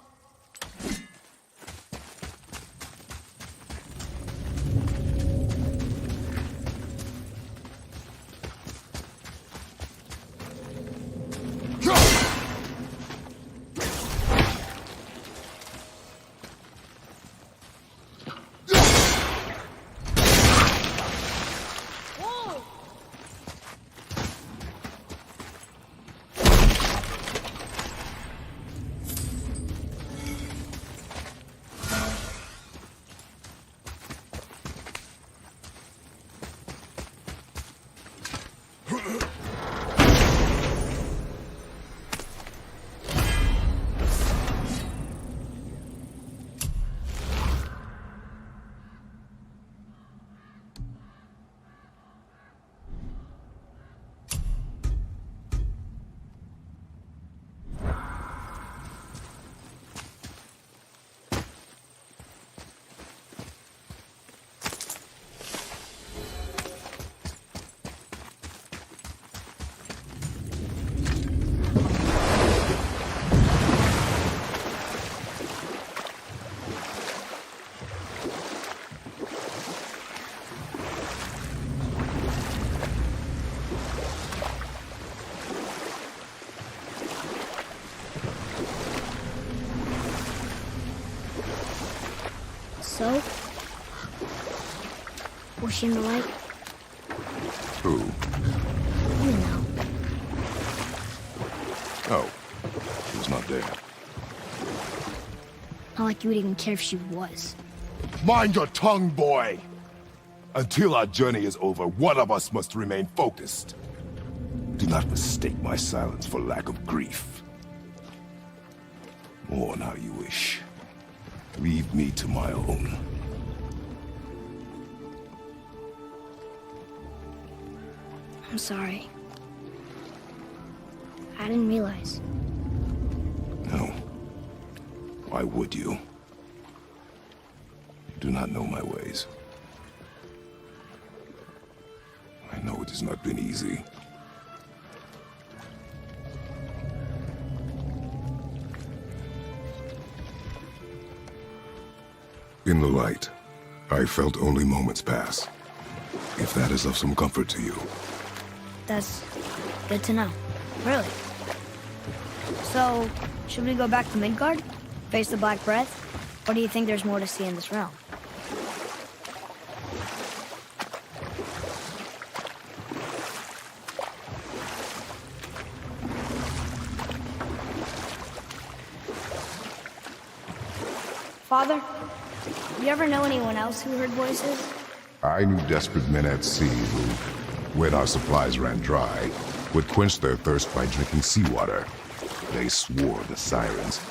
So? Was she in the light? Who? You know. Oh, she was not there. Not like you would even care if she was. Mind your tongue, boy! Until our journey is over, one of us must remain focused. Do not mistake my silence for lack of grief. Mourn how you wish. Leave me to my own. I'm sorry. I didn't realize. No. Why would you? You do not know my ways. I know it has not been easy. In the light, I felt only moments pass. If that is of some comfort to you. That's good to know. Really. So, should we go back to Midgard? Face the Black Breath? Or do you think there's more to see in this realm? Father, you ever know anyone else who heard voices? I knew desperate men at sea who, when our supplies ran dry, would quench their thirst by drinking seawater. They swore the sirens,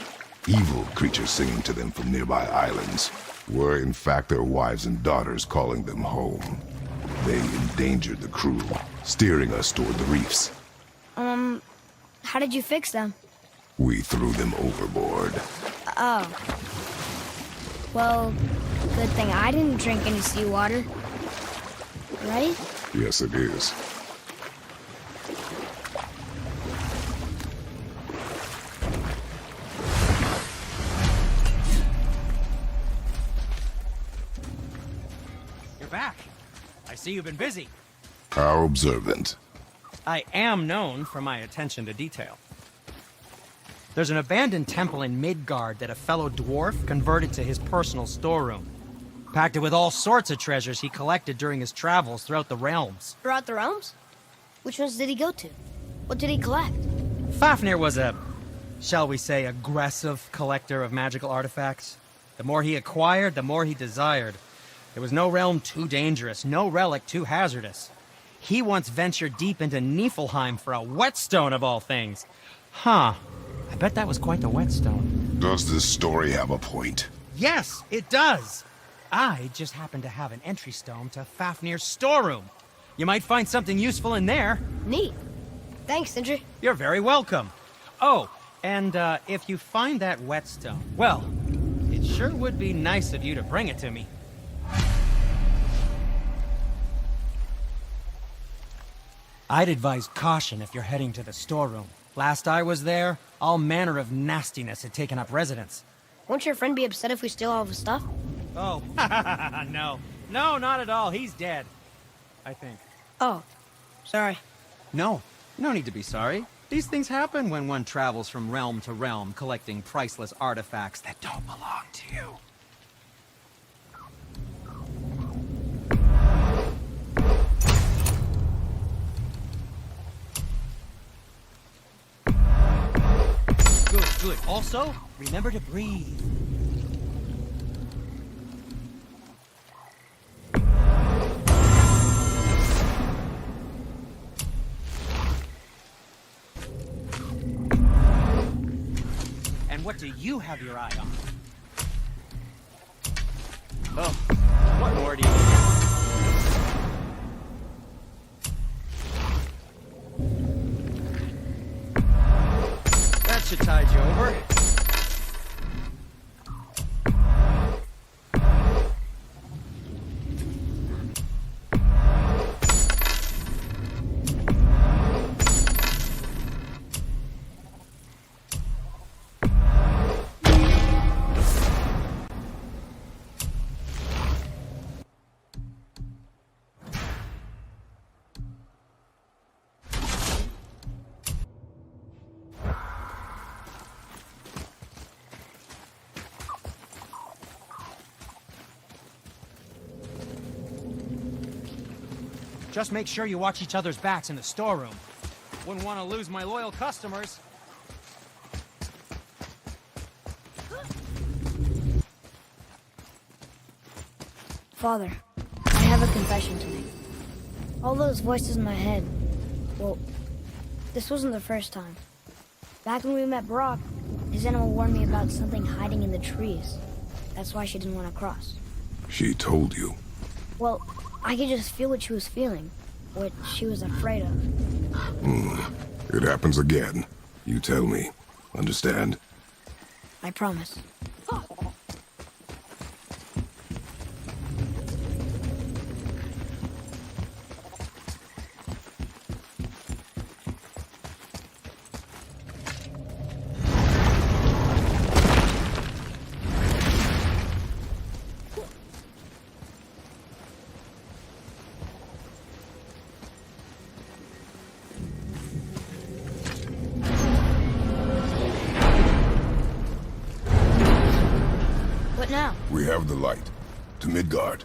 evil creatures singing to them from nearby islands, were in fact their wives and daughters calling them home. They endangered the crew, steering us toward the reefs. How did you fix them? We threw them overboard. Oh. Well, good thing I didn't drink any seawater. Right? Yes, it is. You're back. I see you've been busy. How observant. I am known for my attention to detail. There's an abandoned temple in Midgard that a fellow dwarf converted to his personal storeroom. Packed it with all sorts of treasures he collected during his travels throughout the realms. Throughout the realms? Which ones did he go to? What did he collect? Fafnir was a, shall we say, aggressive collector of magical artifacts. The more he acquired, the more he desired. There was no realm too dangerous, no relic too hazardous. He once ventured deep into Niflheim for a whetstone of all things. Huh. I bet that was quite the whetstone. Does this story have a point? Yes, it does. I just happen to have an entry stone to Fafnir's storeroom. You might find something useful in there. Neat. Thanks, Sindri. You're very welcome. Oh, and if you find that whetstone, well, it sure would be nice of you to bring it to me. I'd advise caution if you're heading to the storeroom. Last I was there, all manner of nastiness had taken up residence. Won't your friend be upset if we steal all of his stuff? Oh, no. No, not at all. He's dead. I think. Oh, sorry. No need to be sorry. These things happen when one travels from realm to realm, collecting priceless artifacts that don't belong to you. Good. Also, remember to breathe. And what do you have your eye on? Oh, what more do you need? That should tide you over. Just make sure you watch each other's backs in the storeroom. Wouldn't want to lose my loyal customers. Father, I have a confession to make. All those voices in my head, well, this wasn't the first time. Back when we met Brock, his animal warned me about something hiding in the trees. That's why she didn't want to cross. She told you. Well, I could just feel what she was feeling, what she was afraid of. It happens again. You tell me. Understand? I promise. Now? We have the light. To Midgard.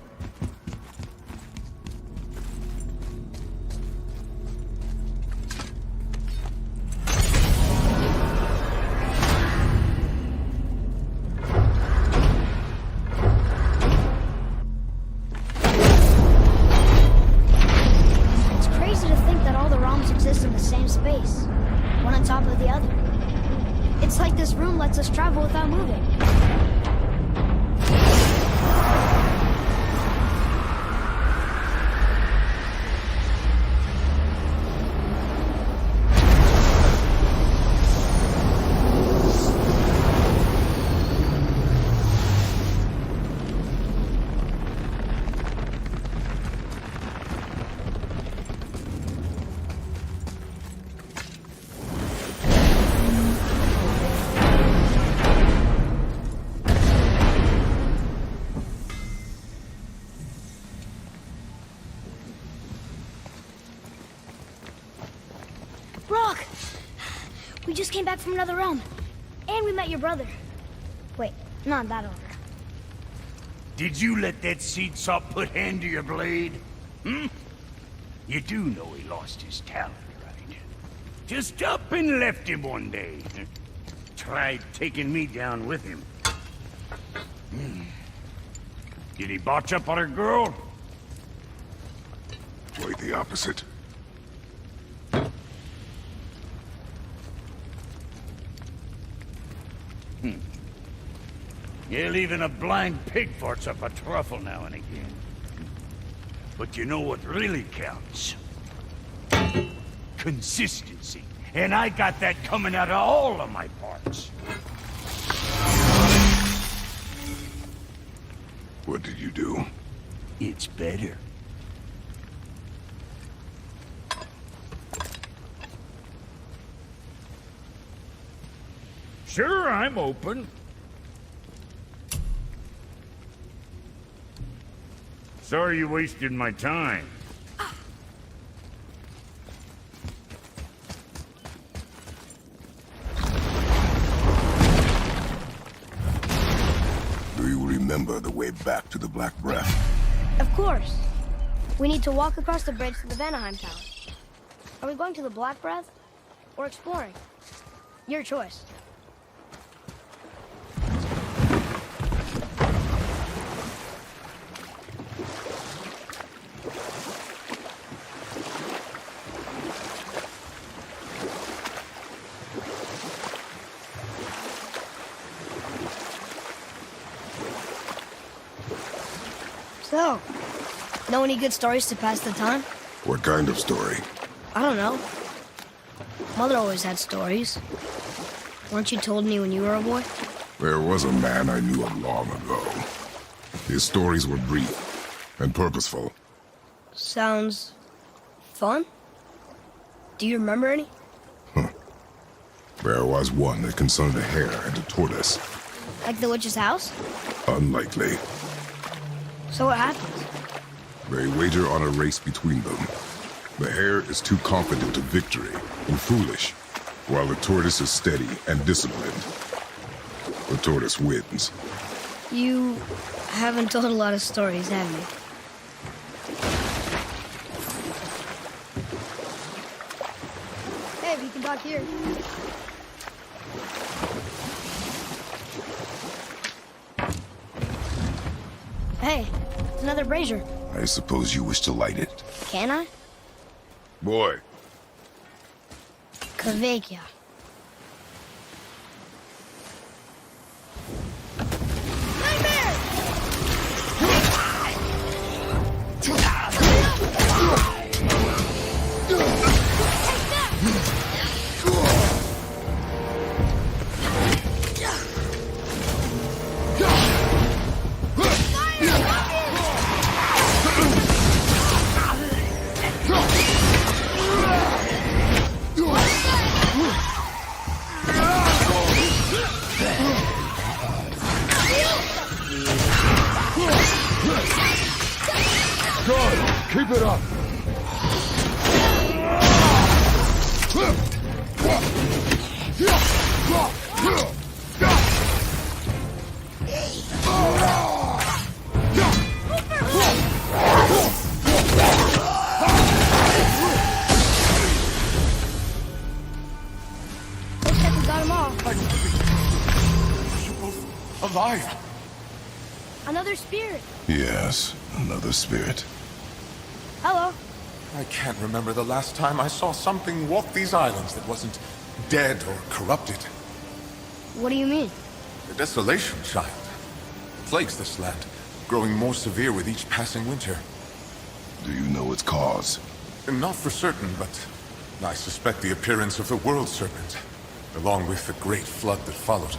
It's crazy to think that all the realms exist in the same space, one on top of the other. It's like this room lets us travel without moving. Brock! We just came back from another realm. And we met your brother. Wait, not that order. Did you let that seed sop put hand to your blade? Hmm? You do know he lost his talent, right? Just up and left him one day. Tried taking me down with him. Did he botch up on a girl? Quite the opposite. Yeah, even a blind pig farts up a truffle now and again. But you know what really counts? Consistency. And I got that coming out of all of my parts. What did you do? It's better. Sure, I'm open. Sorry you wasted my time. Do you remember the way back to the Black Breath? Of course. We need to walk across the bridge to the Vanaheim Tower. Are we going to the Black Breath or exploring? Your choice. So, know any good stories to pass the time? What kind of story? I don't know. Mother always had stories. Weren't you told me when you were a boy? There was a man I knew of long ago. His stories were brief and purposeful. Sounds fun. Do you remember any? There was one that concerned a hare and a tortoise. Like the witch's house? Unlikely. So what happens? They wager on a race between them. The hare is too confident of victory and foolish, while the tortoise is steady and disciplined. The tortoise wins. You haven't told a lot of stories, have you? Hey, we can talk here. Hey, it's another brazier. I suppose you wish to light it. Can I? Boy. Kvekia. Keep it up! Looks like we got them all. You're both alive! Another spirit. Yes, another spirit. Hello. I can't remember the last time I saw something walk these islands that wasn't dead or corrupted. What do you mean? The desolation, child, plagues this land, growing more severe with each passing winter. Do you know its cause? Not for certain, but I suspect the appearance of the World Serpent, along with the great flood that followed.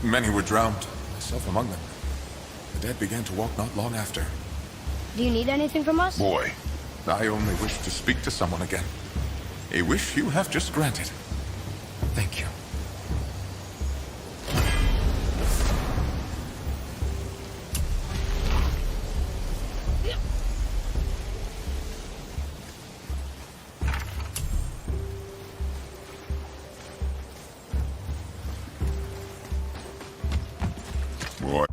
Many were drowned, myself among them. The dead began to walk not long after. Do you need anything from us? Boy. I only wish to speak to someone again. A wish you have just granted. Thank you. Boy.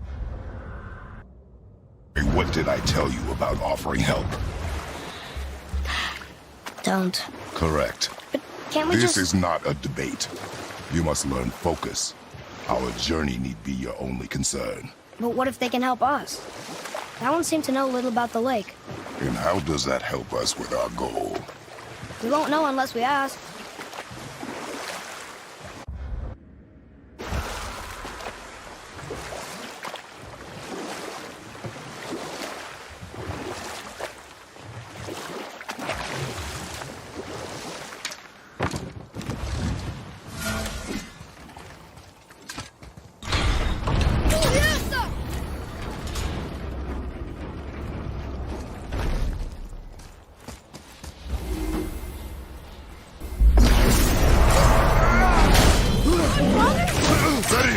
What did I tell you about offering help? Don't. Correct. But can't we This just... is not a debate. You must learn focus. Our journey need be your only concern. But what if they can help us? That one seemed to know little about the lake. And how does that help us with our goal? We won't know unless we ask.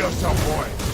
yourself, boy!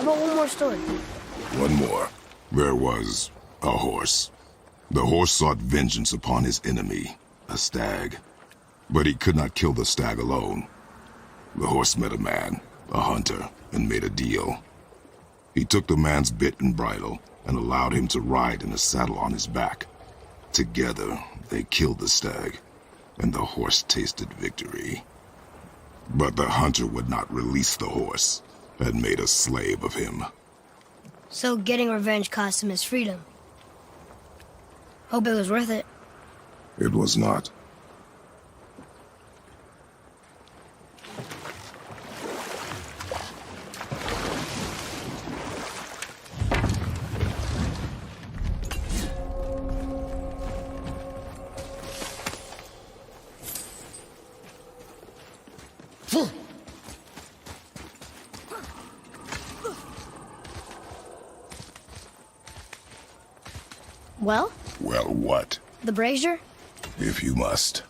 How about one more story? One more. There was a horse. The horse sought vengeance upon his enemy, a stag. But he could not kill the stag alone. The horse met a man, a hunter, and made a deal. He took the man's bit and bridle and allowed him to ride in a saddle on his back. Together, they killed the stag, and the horse tasted victory. But the hunter would not release the horse, and made a slave of him. So getting revenge cost him his freedom. Hope it was worth it. It was not. Well? Well, what? The brazier? If you must.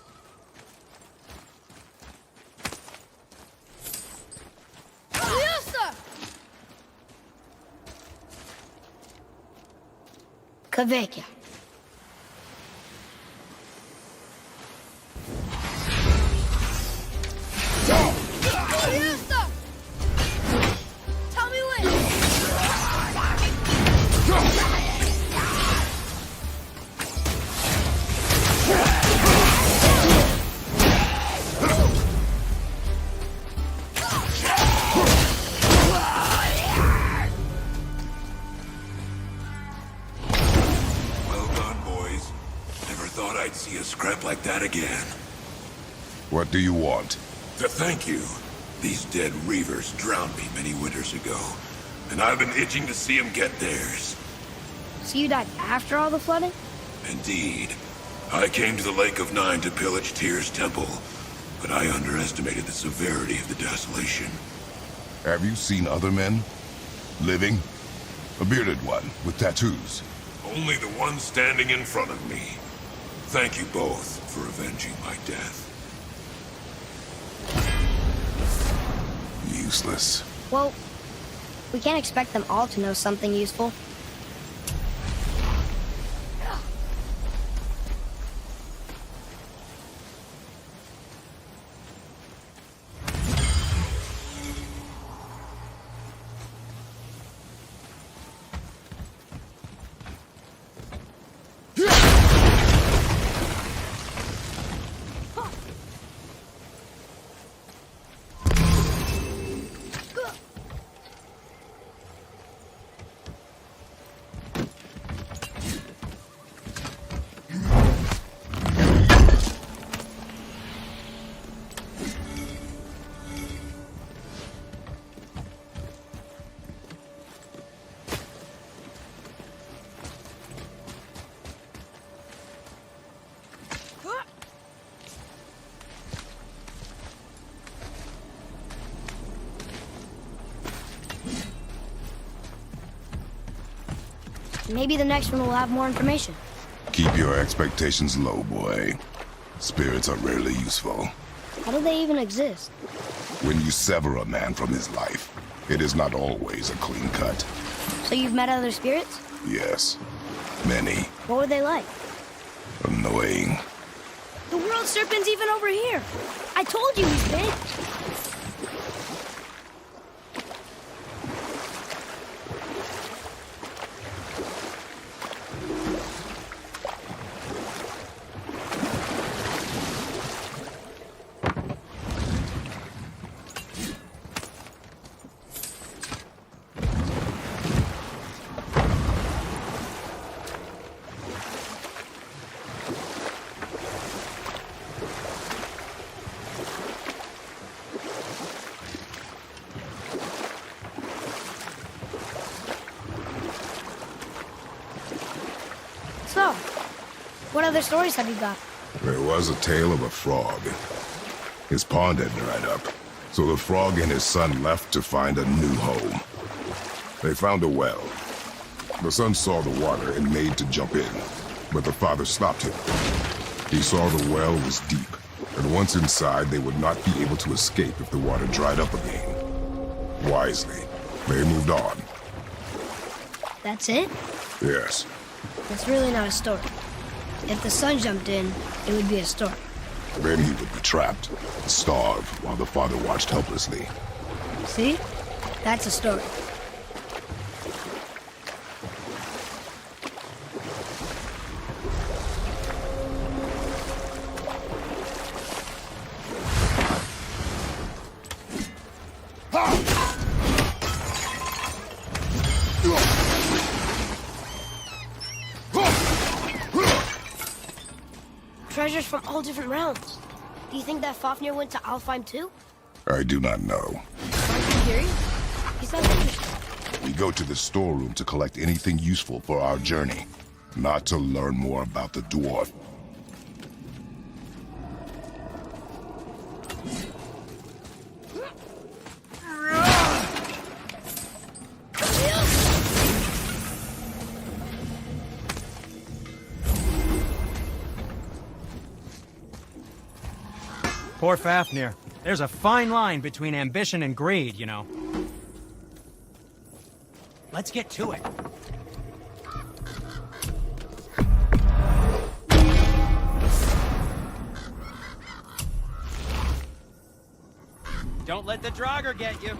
Kvekia. Tell me when! I'd see a scrap like that again. What do you want? To thank you. These dead reavers drowned me many winters ago, and I've been itching to see them get theirs. So you died after all the flooding? Indeed. I came to the Lake of Nine to pillage Tyr's temple, but I underestimated the severity of the desolation. Have you seen other men? Living? A bearded one with tattoos? Only the one standing in front of me. Thank you both for avenging my death. Useless. Well, we can't expect them all to know something useful. Maybe the next one will have more information. Keep your expectations low, boy. Spirits are rarely useful. How do they even exist? When you sever a man from his life, it is not always a clean cut. So you've met other spirits? Yes. Many. What were they like? Annoying. The world serpent's even over here. I told you he's big. So, what other stories have you got? There was a tale of a frog. His pond had dried up, so the frog and his son left to find a new home. They found a well. The son saw the water and made to jump in, but the father stopped him. He saw the well was deep, and once inside they would not be able to escape if the water dried up again. Wisely, they moved on. That's it? Yes. It's really not a story. If the son jumped in, it would be a story. Then he would be trapped, starve, while the father watched helplessly. See? That's a story. Treasures from all different realms. Do you think that Fafnir went to Alfheim too? I do not know. Aren't you curious? He sounds interesting. We go to the storeroom to collect anything useful for our journey, not to learn more about the dwarf. Poor Fafnir. There's a fine line between ambition and greed, you know. Let's get to it. Don't let the Draugr get you.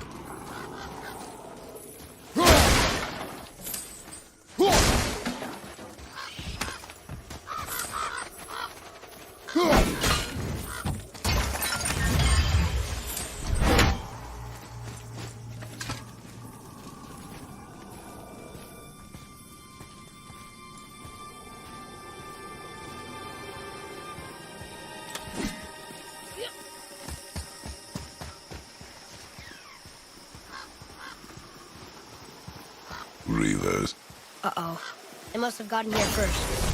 breathers. Uh-oh. They must have gotten here first.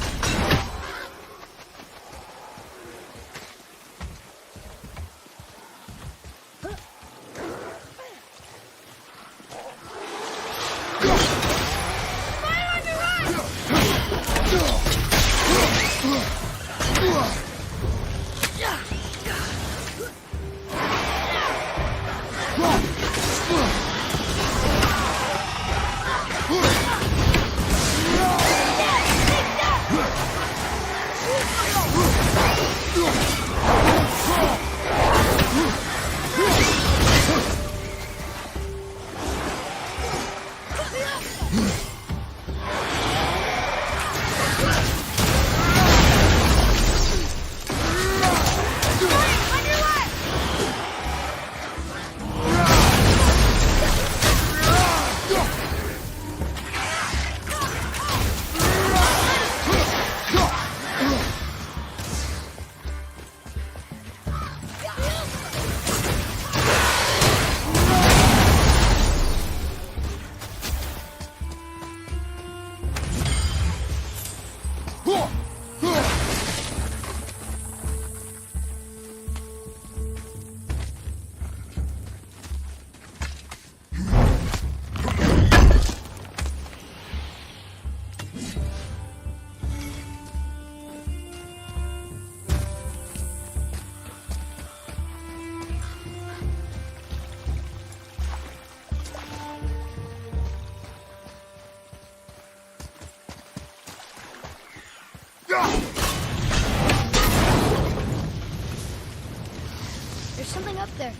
There's something up there.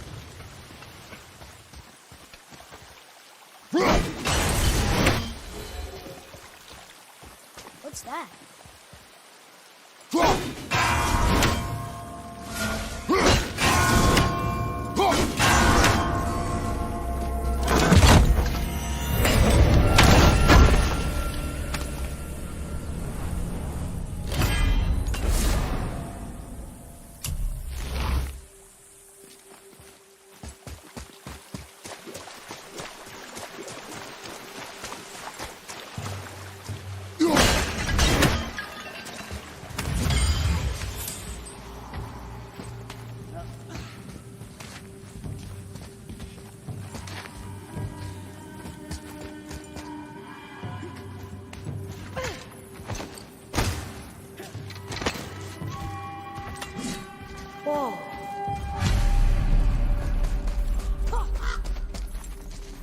What's that? Whoa.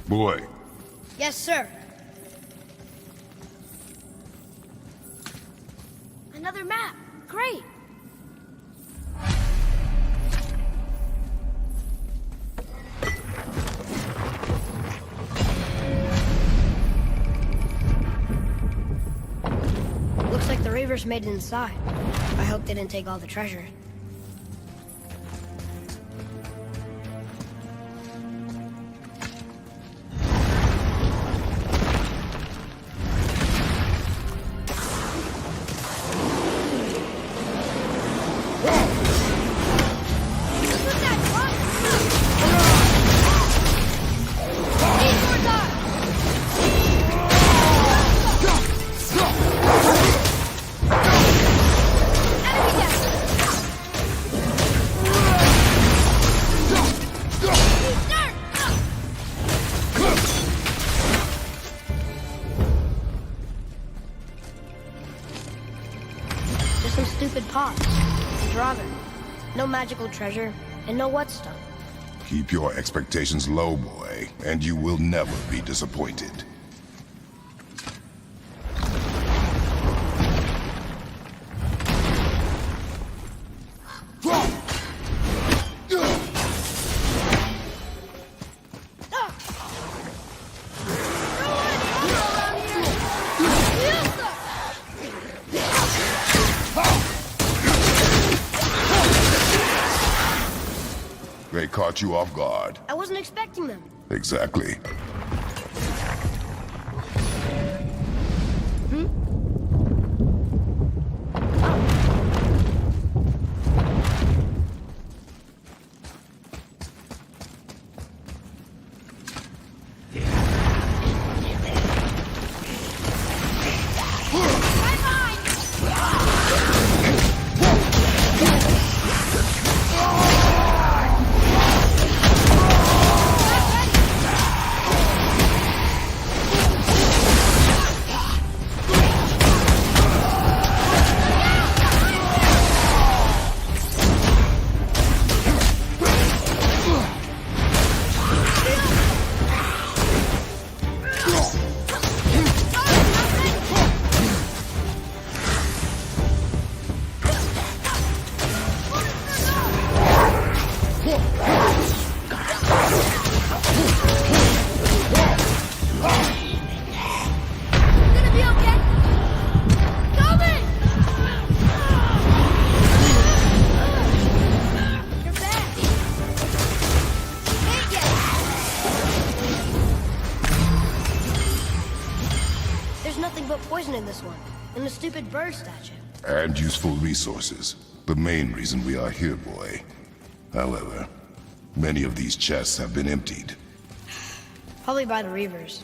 Boy. Yes, sir. Another map. Great. Looks like the Reavers made it inside. I hope they didn't take all the treasure. Some stupid pots. Draugr. No magical treasure, and no whetstone. Keep your expectations low, boy, and you will never be disappointed. They caught you off guard. I wasn't expecting them. Exactly. Gonna be okay? Coming! You're back. Can't get. There's nothing but poison in this one, and the stupid bird statue. And useful resources. The main reason we are here, boy. However, many of these chests have been emptied. Probably by the Reavers.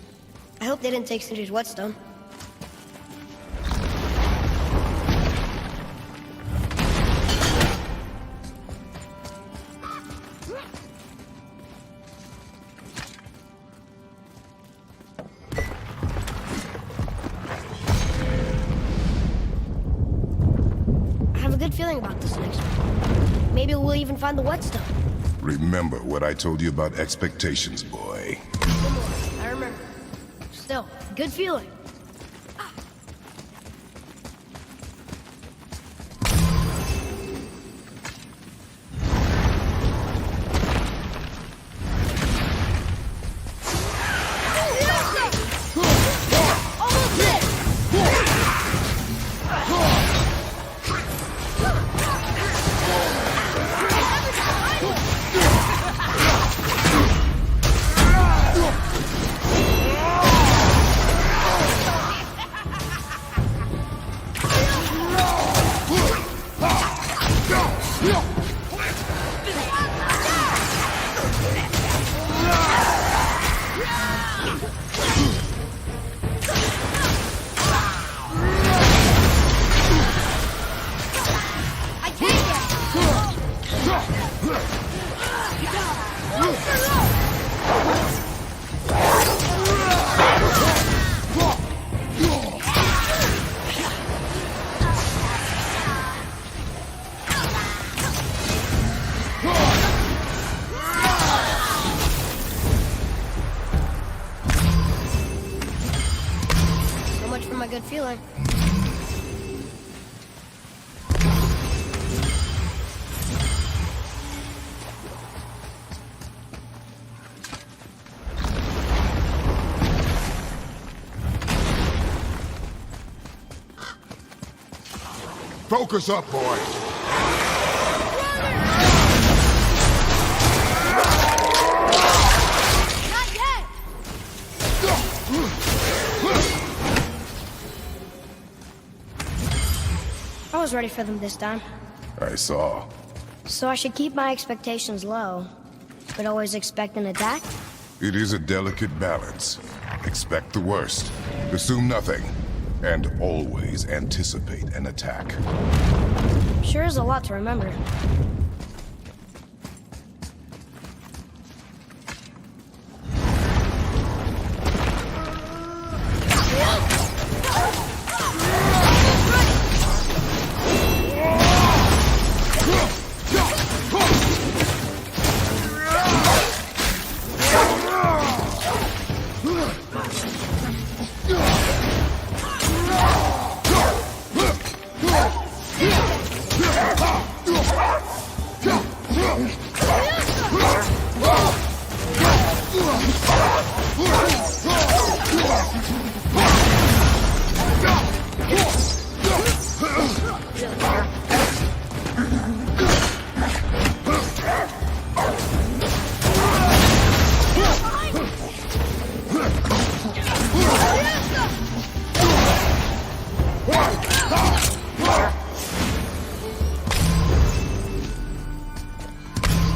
I hope they didn't take Sindri's whetstone. I have a good feeling about this next one. Maybe we'll even find the whetstone. Remember what I told you about expectations, boy. I remember. Still, good feeling. So much for my good feeling. Focus up, boy! Not yet! I was ready for them this time. I saw. So I should keep my expectations low, but always expect an attack? It is a delicate balance. Expect the worst, assume nothing, and always anticipate an attack. Sure is a lot to remember.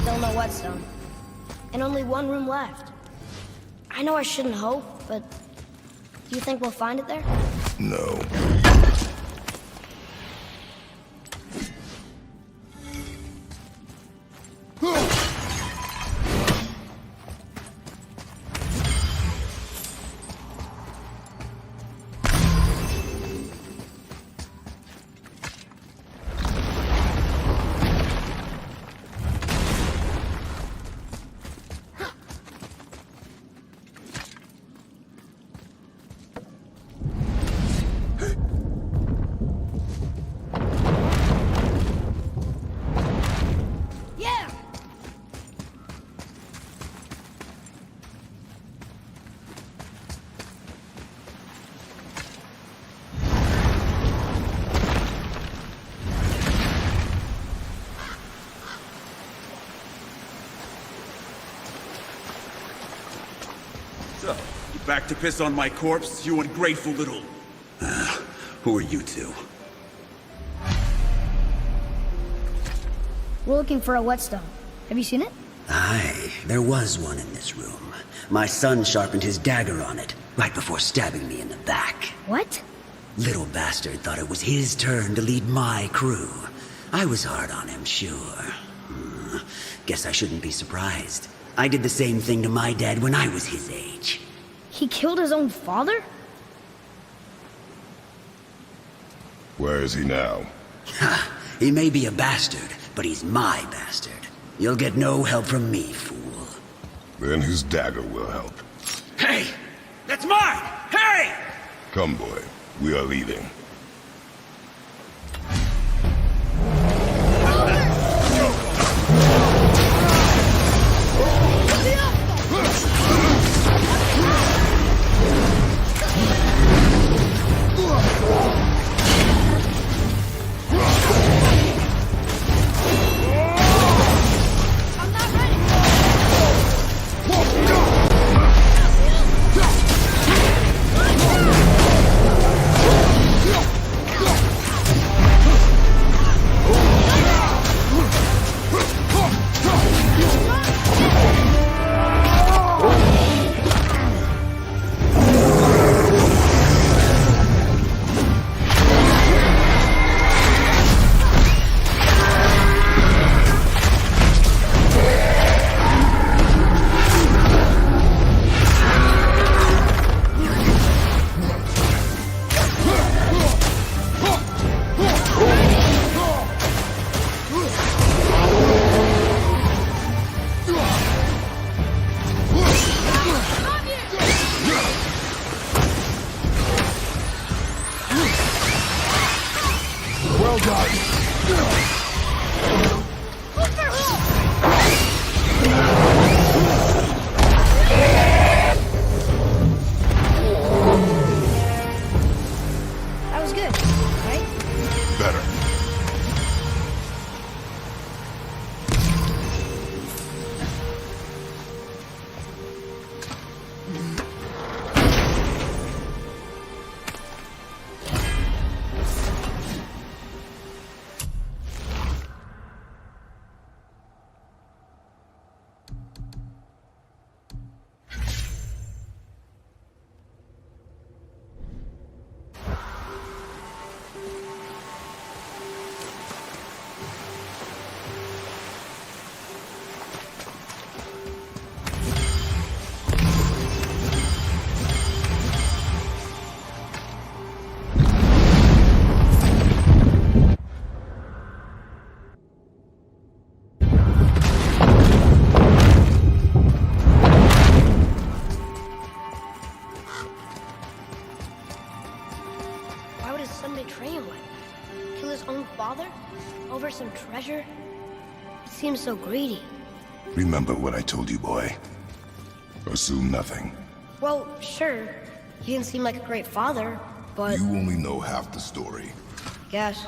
Still no whetstone. And only one room left. I know I shouldn't hope, but do you think we'll find it there? No. So, you back to piss on my corpse, you ungrateful little... who are you two? We're looking for a whetstone. Have you seen it? Aye, there was one in this room. My son sharpened his dagger on it, right before stabbing me in the back. What? Little bastard thought it was his turn to lead my crew. I was hard on him, sure. Guess I shouldn't be surprised. I did the same thing to my dad when I was his age. He killed his own father? Where is he now? Ha! He may be a bastard, but he's my bastard. You'll get no help from me, fool. Then his dagger will help. Hey! That's mine! Hey! Come, boy. We are leaving. Some treasure? It seems so greedy. Remember what I told you, boy. Assume nothing. Well, sure. He didn't seem like a great father, but... You only know half the story. Guess.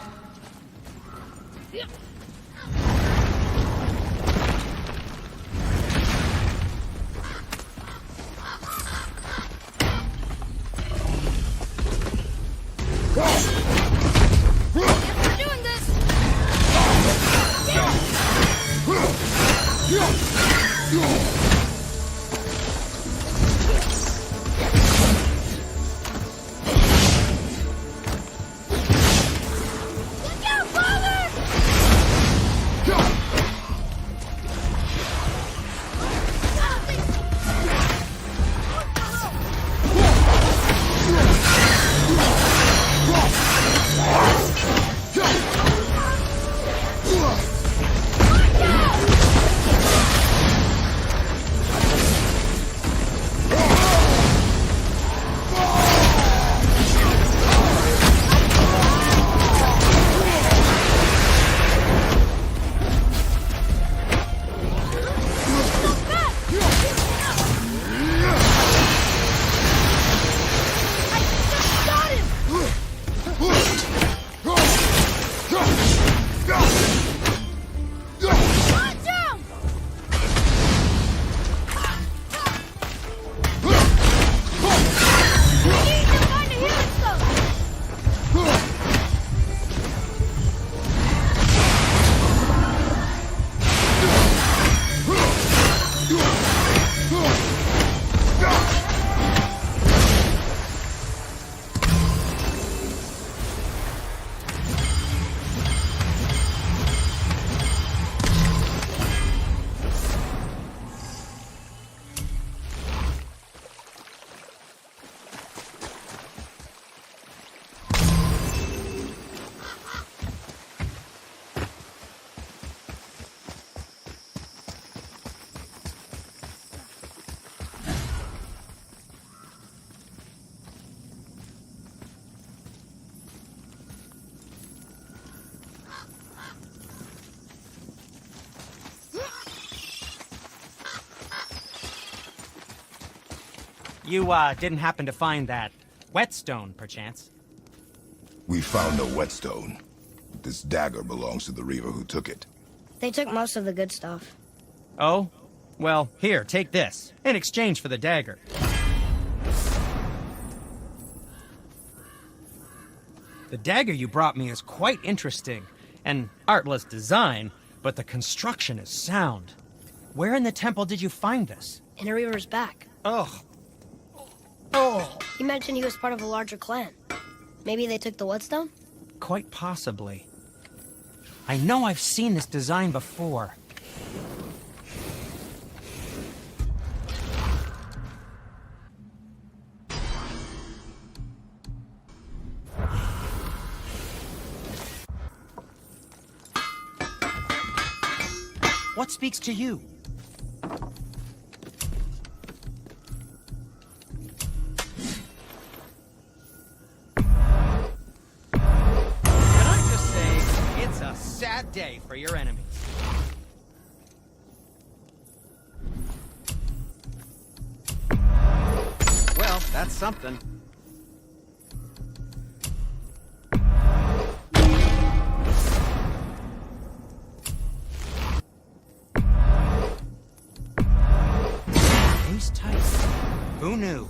You, didn't happen to find that whetstone, perchance? We found no whetstone. This dagger belongs to the reaver who took it. They took most of the good stuff. Oh? Well, here, take this, in exchange for the dagger. The dagger you brought me is quite interesting. An artless design, but the construction is sound. Where in the temple did you find this? In a reaver's back. Ugh. Oh! He mentioned he was part of a larger clan. Maybe they took the whetstone? Quite possibly. I know I've seen this design before. What speaks to you? Sad day for your enemies. Well, that's something. Ace tight. Who knew?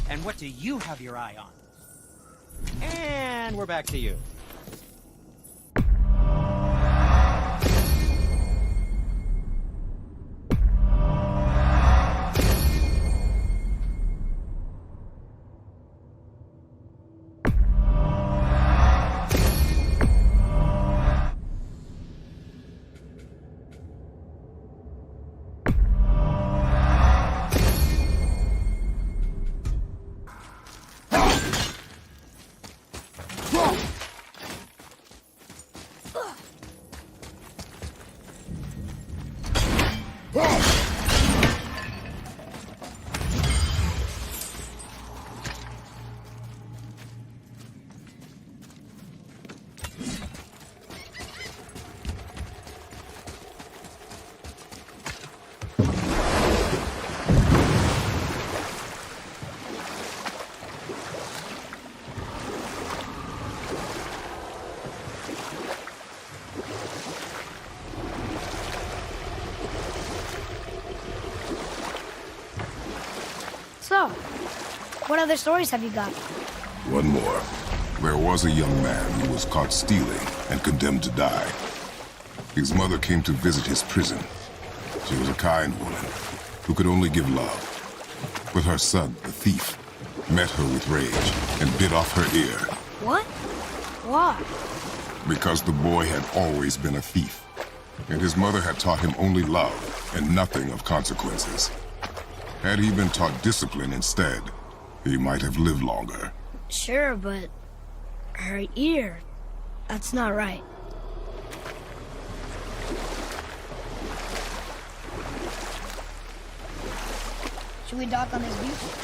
And what do you have your eye on? And we're back to you. So, what other stories have you got? One more. There was a young man who was caught stealing and condemned to die. His mother came to visit his prison. She was a kind woman who could only give love. But her son, the thief, met her with rage and bit off her ear. What? Why? Because the boy had always been a thief, and his mother had taught him only love and nothing of consequences. Had he been taught discipline instead, he might have lived longer. Sure, but her ear, that's not right. Should we dock on this beach?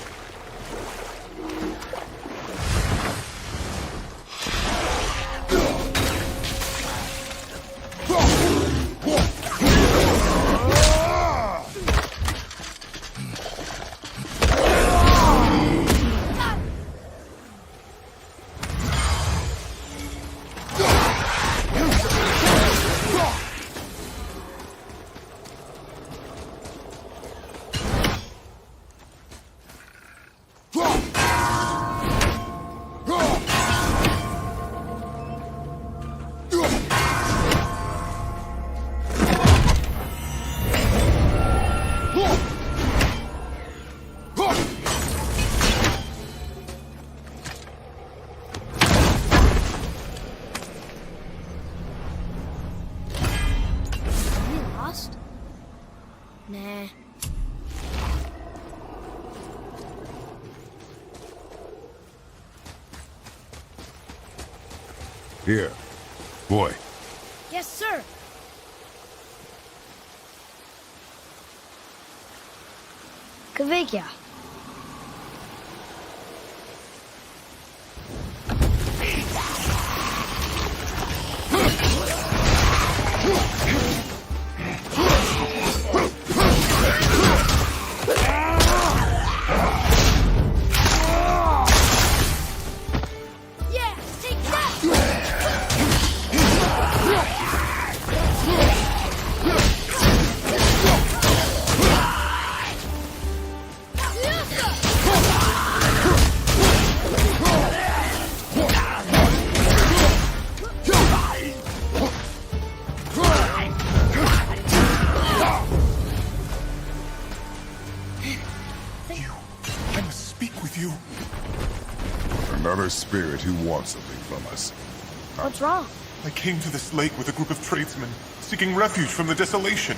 Nah. Here. Boy. Yes, sir. Kavekya. a spirit who wants something from us. What's wrong? I came to this lake with a group of tradesmen, seeking refuge from the desolation.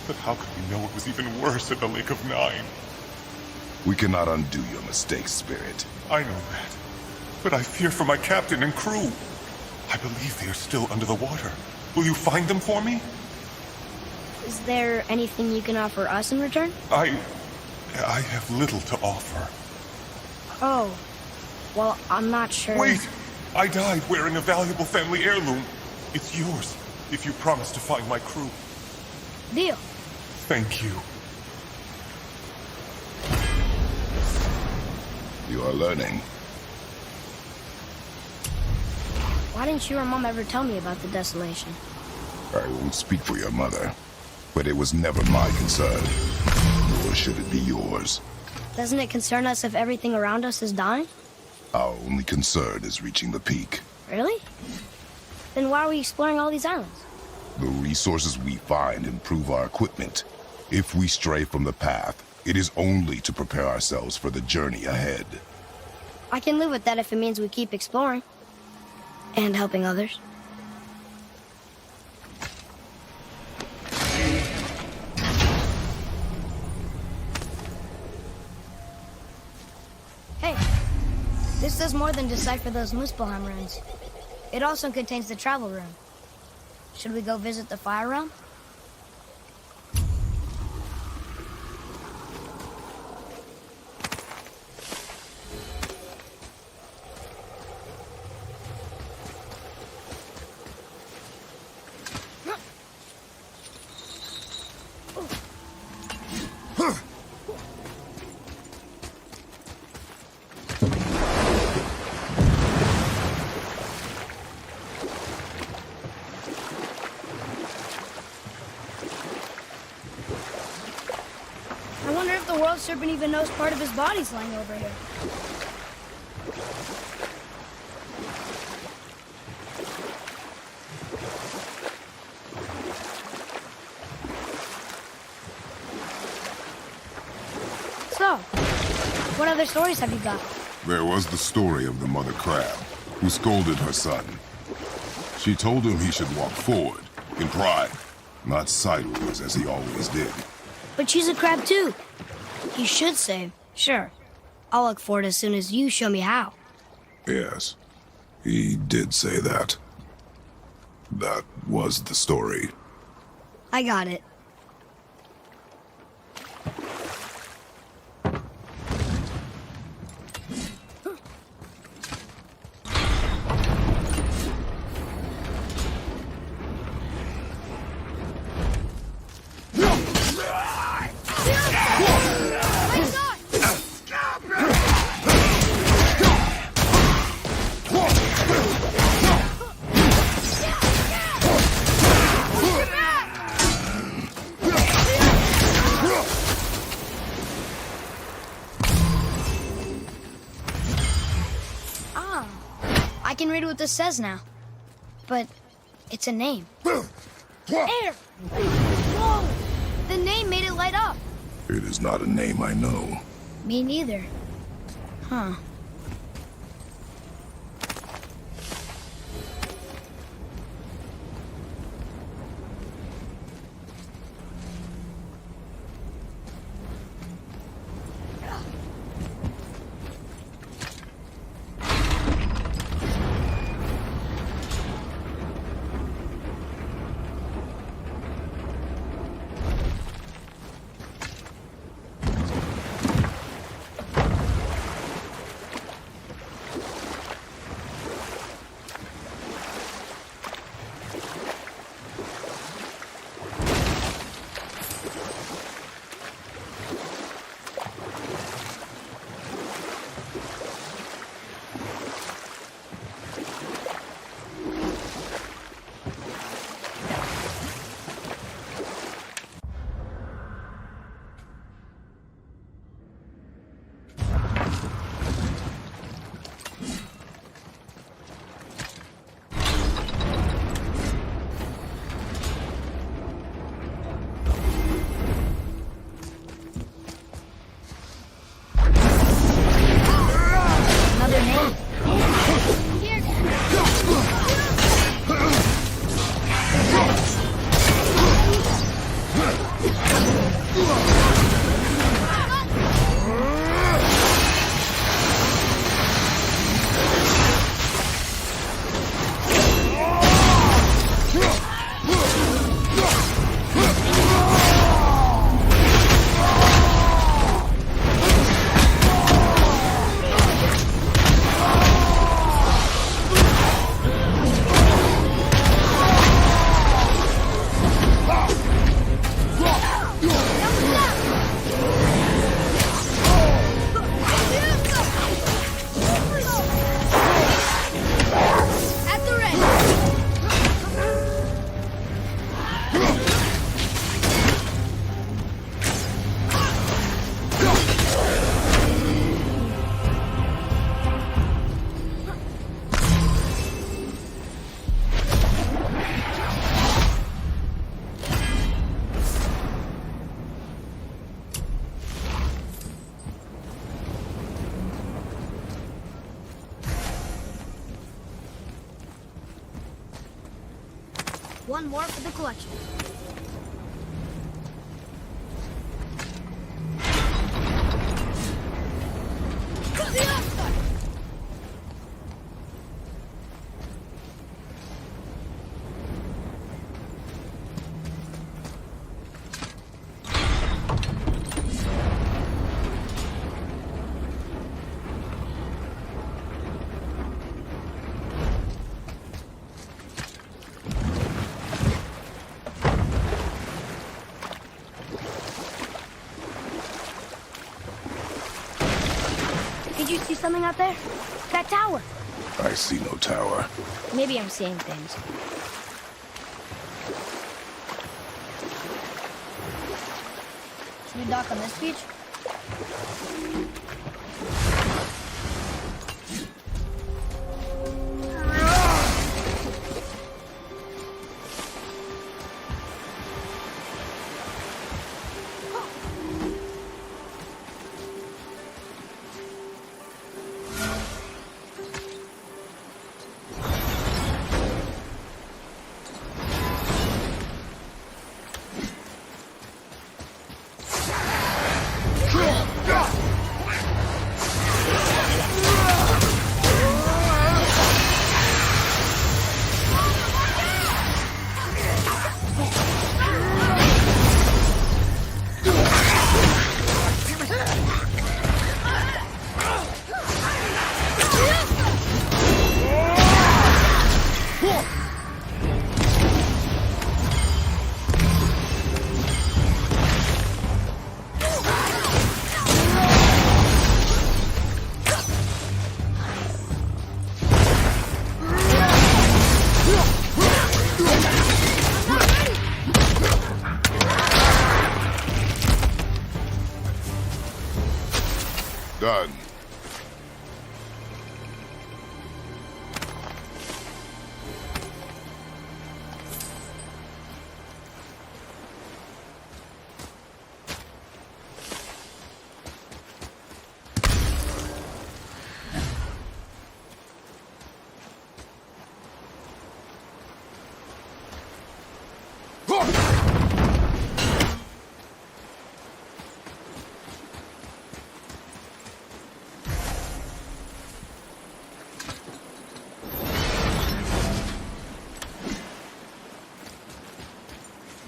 But how could we know it was even worse at the Lake of Nine? We cannot undo your mistakes, Spirit. I know that. But I fear for my captain and crew. I believe they are still under the water. Will you find them for me? Is there anything you can offer us in return? I have little to offer. Oh. Well, I'm not sure. Wait! I died wearing a valuable family heirloom. It's yours, if you promise to find my crew. Deal. Thank you. You are learning. Why didn't you or Mom ever tell me about the desolation? I won't speak for your mother, but it was never my concern. Nor should it be yours. Doesn't it concern us if everything around us is dying? Our only concern is reaching the peak. Really? Then why are we exploring all these islands? The resources we find improve our equipment. If we stray from the path, it is only to prepare ourselves for the journey ahead. I can live with that if it means we keep exploring. And helping others. Hey, this does more than decipher those Muspelheim runes. It also contains the travel rune. Should we go visit the Fire Realm? The serpent even knows part of his body's lying over here. So, what other stories have you got? There was the story of the mother crab, who scolded her son. She told him he should walk forward, in pride, not sideways as he always did. But she's a crab too. You should say, sure. I'll look for it as soon as you show me how. Yes, he did say that. That was the story. I got it. I can read what this says now. But it's a name. Air! Whoa! The name made it light up. It is not a name I know. Me neither. Huh. One more for the collection. Did you see something out there? That tower. I see no tower. Maybe I'm seeing things. Should we dock on this beach? Done.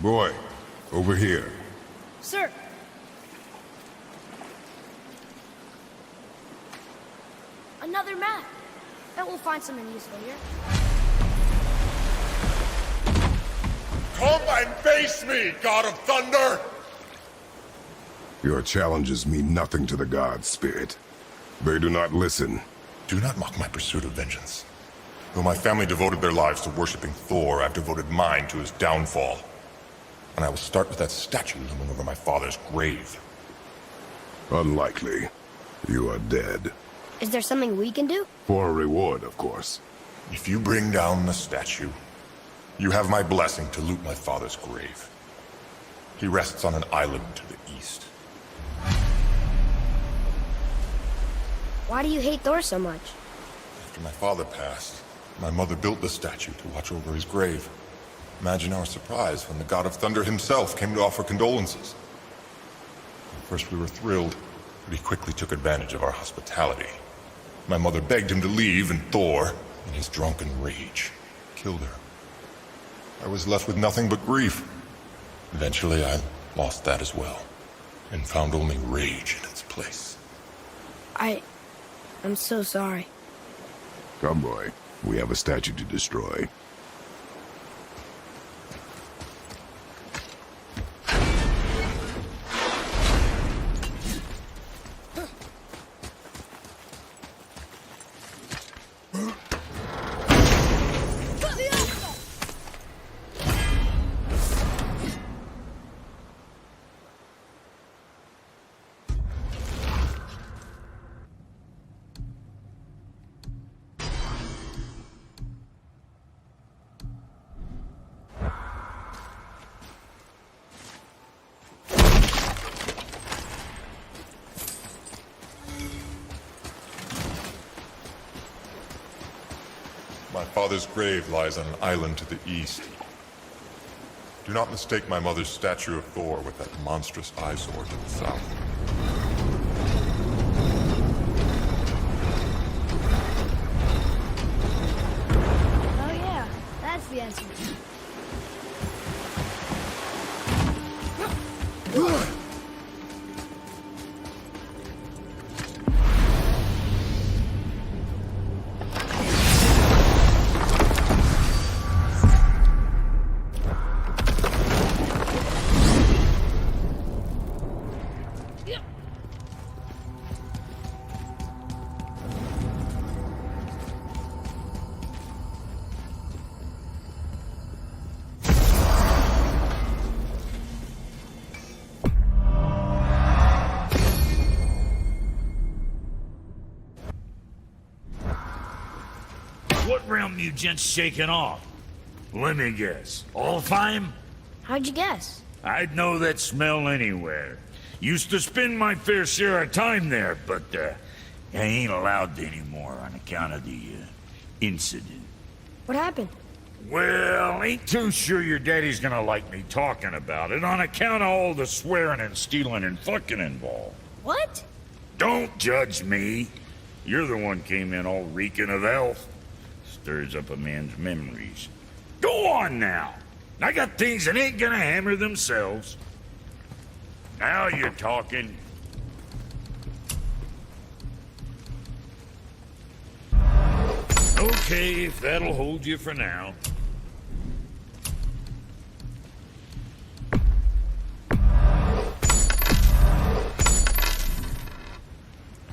Boy, over here. Sir! Another map! Bet we'll find something useful here. Come and face me, God of Thunder! Your challenges mean nothing to the gods, Spirit. They do not listen. Do not mock my pursuit of vengeance. Though my family devoted their lives to worshipping Thor, I've devoted mine to his downfall. And I will start with that statue looming over my father's grave. Unlikely. You are dead. Is there something we can do? For a reward, of course. If you bring down the statue, you have my blessing to loot my father's grave. He rests on an island to the east. Why do you hate Thor so much? After my father passed, my mother built the statue to watch over his grave. Imagine our surprise when the God of Thunder himself came to offer condolences. At first we were thrilled, but he quickly took advantage of our hospitality. My mother begged him to leave, and Thor, in his drunken rage, killed her. I was left with nothing but grief. Eventually I lost that as well, and found only rage in its place. I'm so sorry. Come, boy. We have a statue to destroy. My father's grave lies on an island to the east. Do not mistake my mother's statue of Thor with that monstrous eyesore to the south. Oh yeah, that's the answer. What realm you gents shaking off? Let me guess. Alfheim? How'd you guess? I'd know that smell anywhere. Used to spend my fair share of time there, but I ain't allowed to anymore on account of the incident. What happened? Well, ain't too sure your daddy's gonna like me talking about it on account of all the swearing and stealing and fucking involved. What? Don't judge me. You're the one came in all reeking of elf. Stirs up a man's memories. Go on now. I got things that ain't gonna hammer themselves. Now you're talking. Okay, if that'll hold you for now.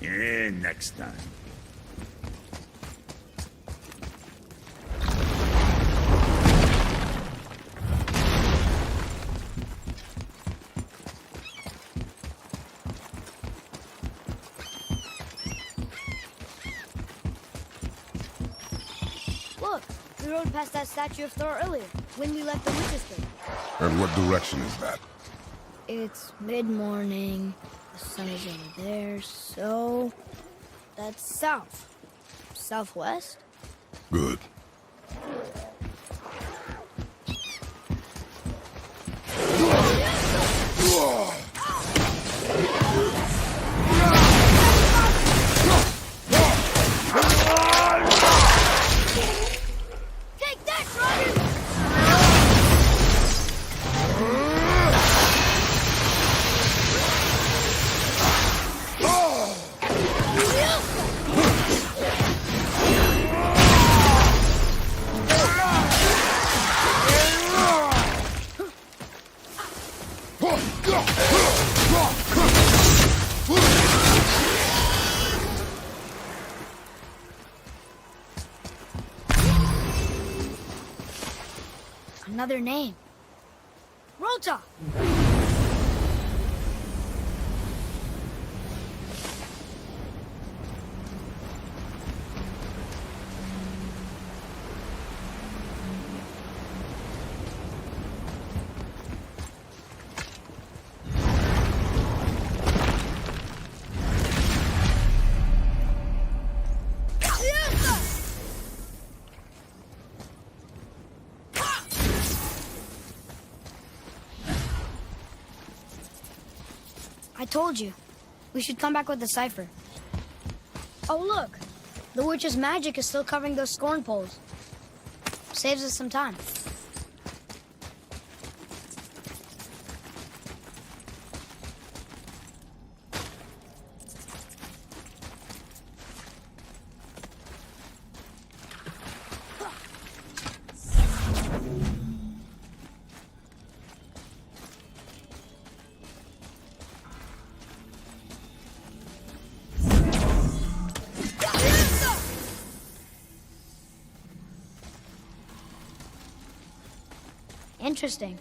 Yeah, next time. Look, we rode past that statue of Thor earlier, when we left the witch's cave. And what direction is that? It's mid-morning, the sun is over there, so... that's south. Southwest? Good. Take that, Roger! Another name. Rota! I told you. We should come back with the cipher. Oh, look. The witch's magic is still covering those scorn poles. Saves us some time. Interesting.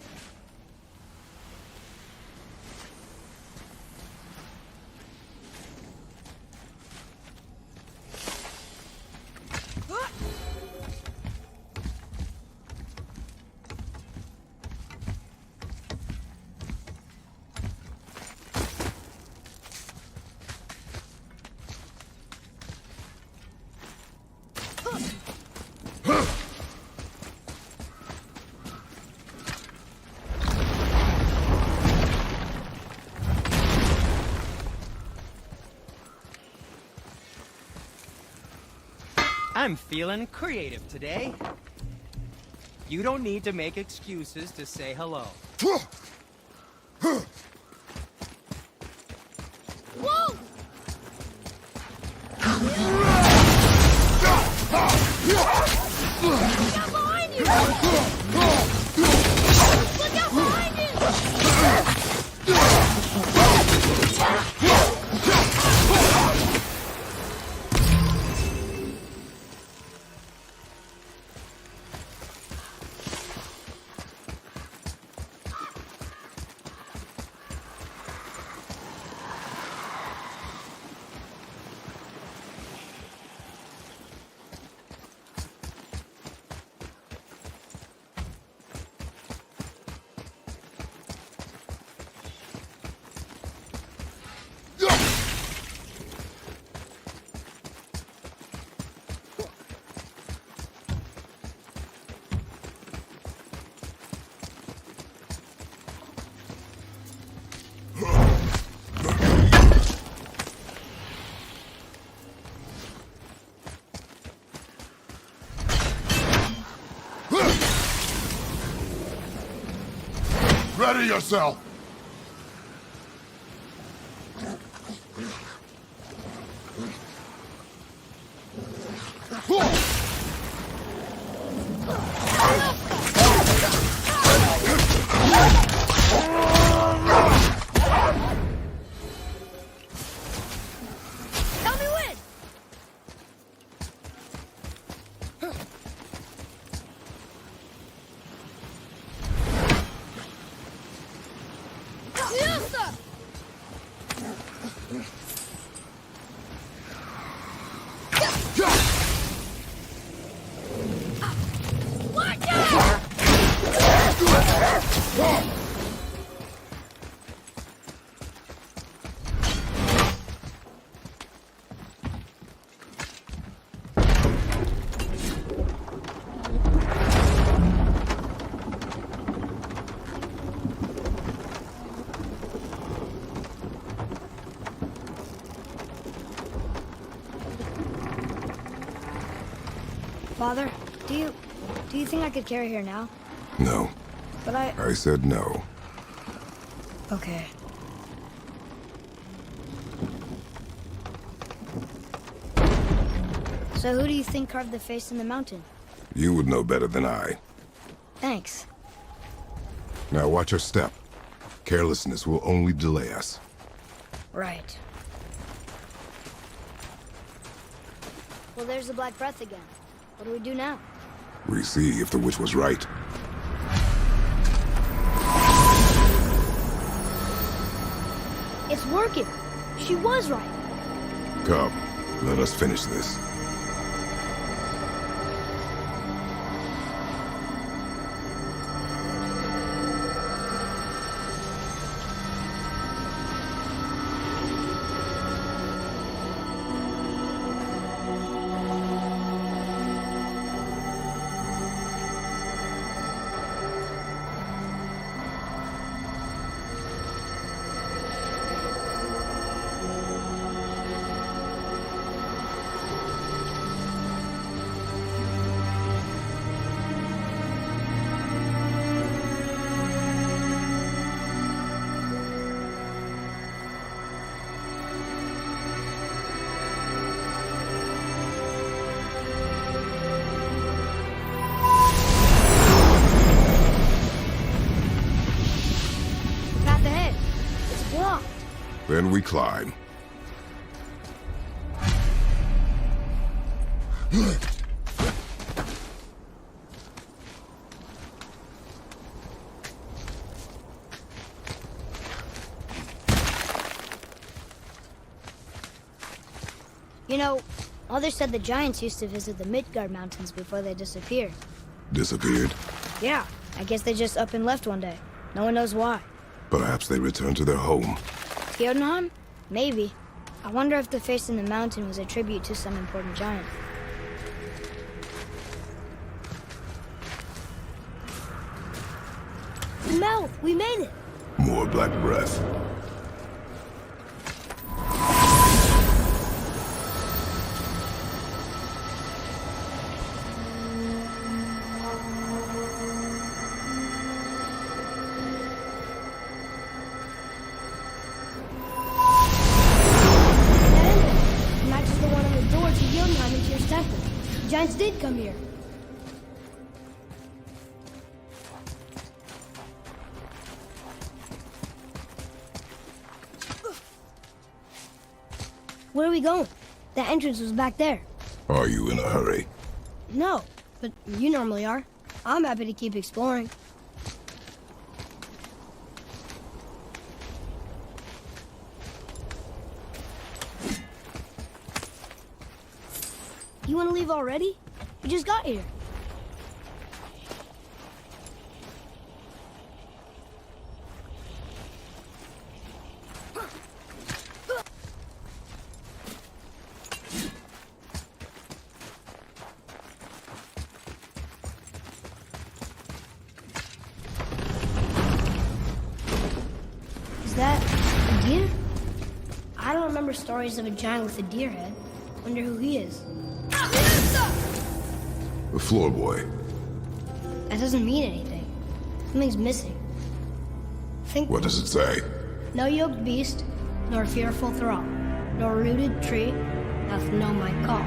I'm feeling creative today. You don't need to make excuses to say hello. Whoa! Look out behind you! Look out behind you! Ready yourself! Tell me when! Yes, watch out! Father, do you think I could carry her now? No. But I said no. Okay. So who do you think carved the face in the mountain? You would know better than I. Thanks. Now watch your step. Carelessness will only delay us. Right. Well, there's the Black Breath again. What do we do now? We see if the witch was right. It's working. She was right. Come, let us finish this. Path ahead. It's blocked. Then we climb. You know, others said the giants used to visit the Midgard Mountains before they disappeared. Disappeared. Yeah, I guess they just up and left one day. No one knows why. Perhaps they returned to their home. Jotunheim? Maybe. I wonder if the face in the mountain was a tribute to some important giant. The mouth! We made it! More black breath. Where are we going? The entrance was back there. Are you in a hurry? No, but you normally are. I'm happy to keep exploring. You want to leave already? We just got here. Is that a deer? I don't remember stories of a giant with a deer head. Wonder who he is. The floor boy. That doesn't mean anything. Something's missing. Think. What does it say? No yoked beast, nor fearful thrall, nor rooted tree, doth know my call.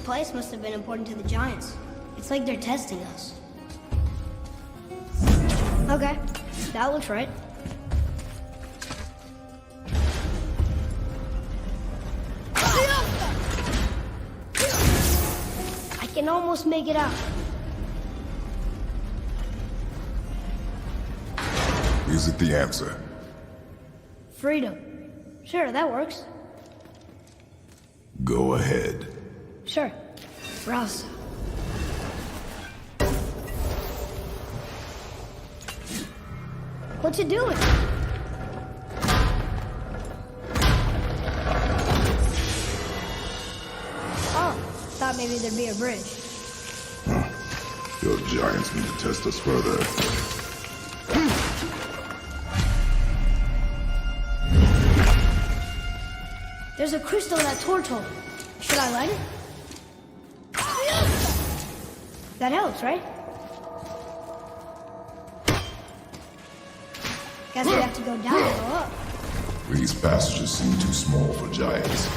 Place must have been important to the giants. It's like they're testing us. Okay, that looks right. I can almost make it out. Is it the answer? Freedom. Sure, that works. Go ahead. Sure. Rouse. What's it doing? Oh, thought maybe there'd be a bridge. Your giants need to test us further. There's a crystal in that torch hole. Should I light it? That helps, right? Guess we have to go down and go up. These passages seem too small for giants.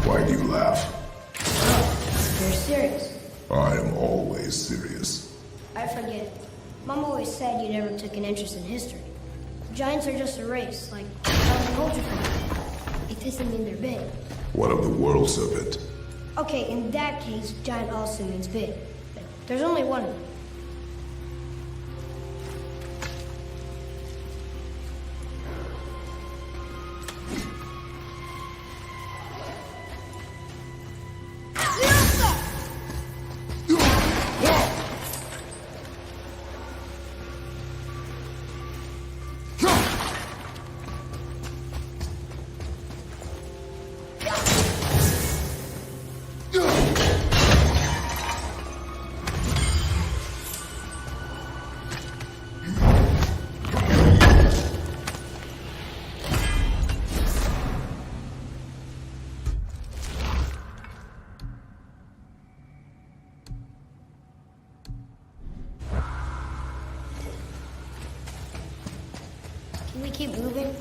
Why do you laugh? You're serious. I am always serious. I forget. Mom always said you never took an interest in history. Giants are just a race, like an culture. It doesn't mean they're big. What of the world serpent? Okay, in that case, giant also means big. But there's only one of them. Can we keep moving?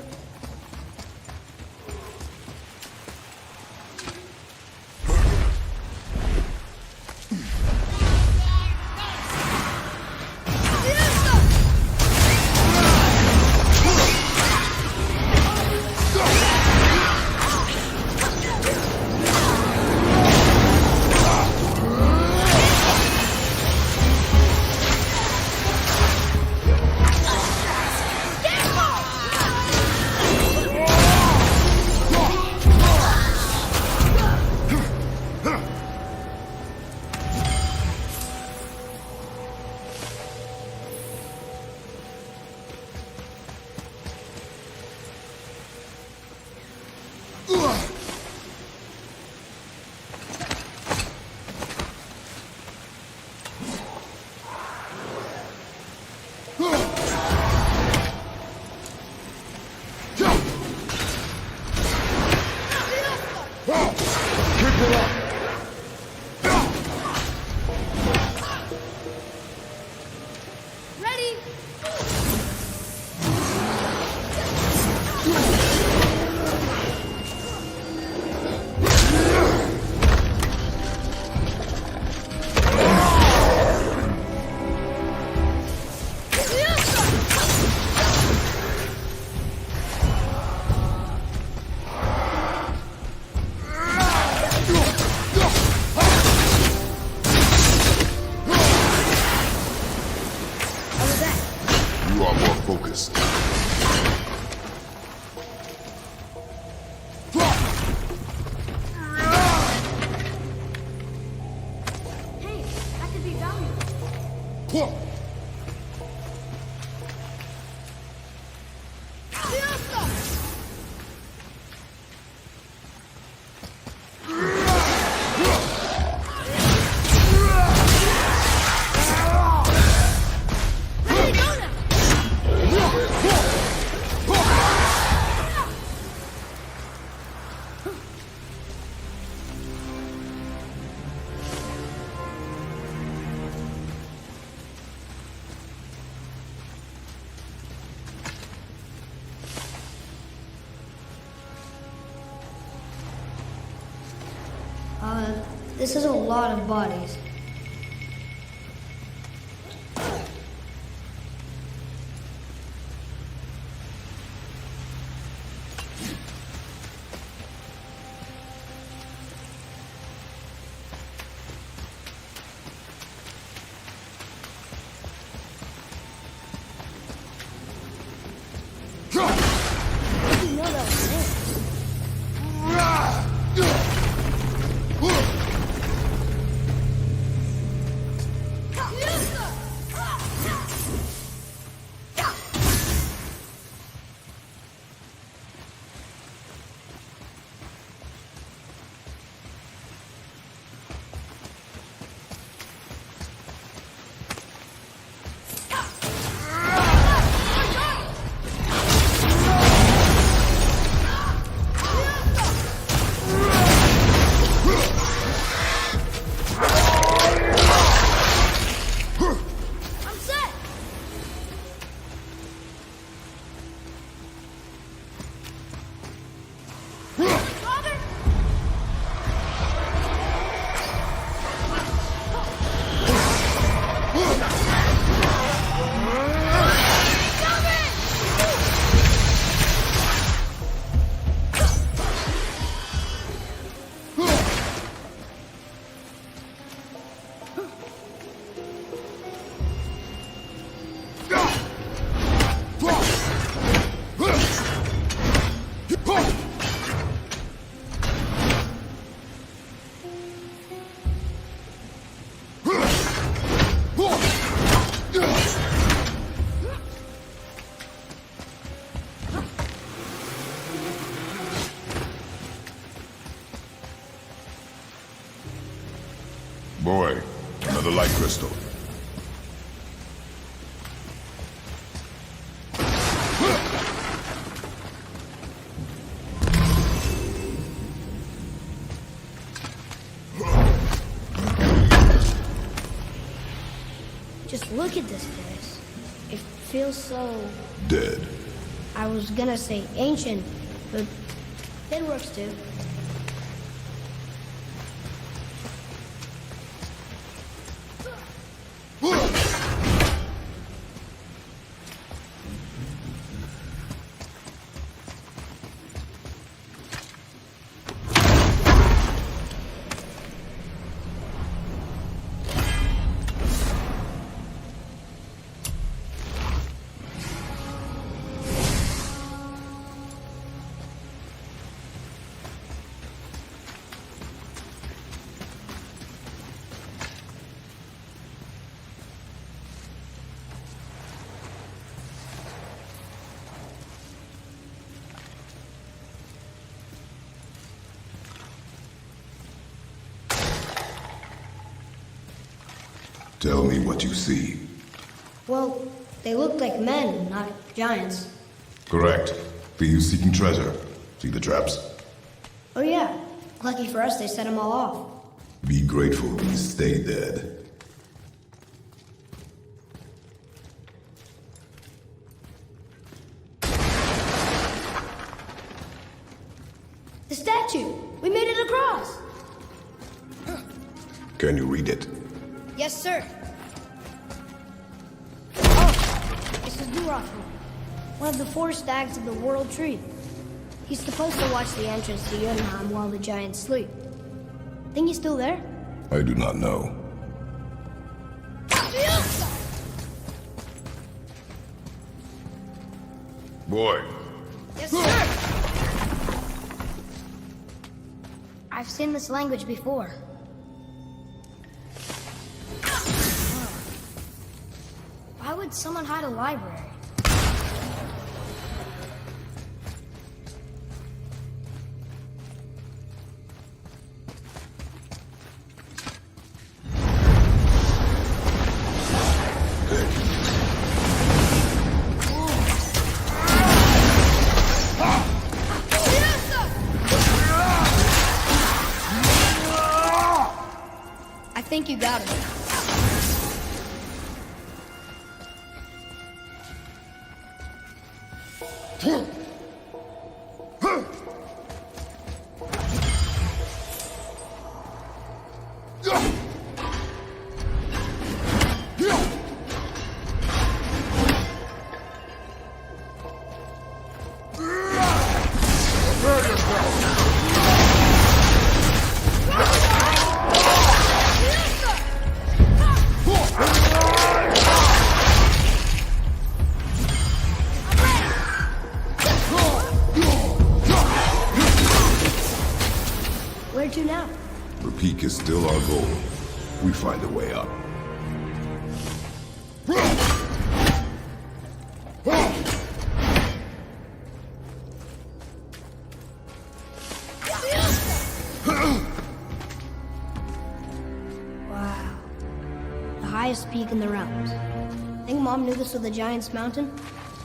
This is a lot of bodies. Boy, another light crystal. Just look at this place. It feels so... Dead. I was gonna say ancient, but it works too. Tell me what you see. Well, they look like men, not giants. Correct. Thieves seeking treasure. See the traps? Oh yeah. Lucky for us, they set them all off. Be grateful these stay dead. The statue! We made it across! Can you read it? Yes, sir. Oh, this is Durothor, one of the 4 stags of the World Tree. He's supposed to watch the entrance to Jotunheim while the giants sleep. Think he's still there? I do not know. Boy. Yes, sir! I've seen this language before. Why would someone hide a library? I think you got it. Where to now? The peak is still our goal. We find a way up. Wow. The highest peak in the realms. Think Mom knew this was the Giant's Mountain?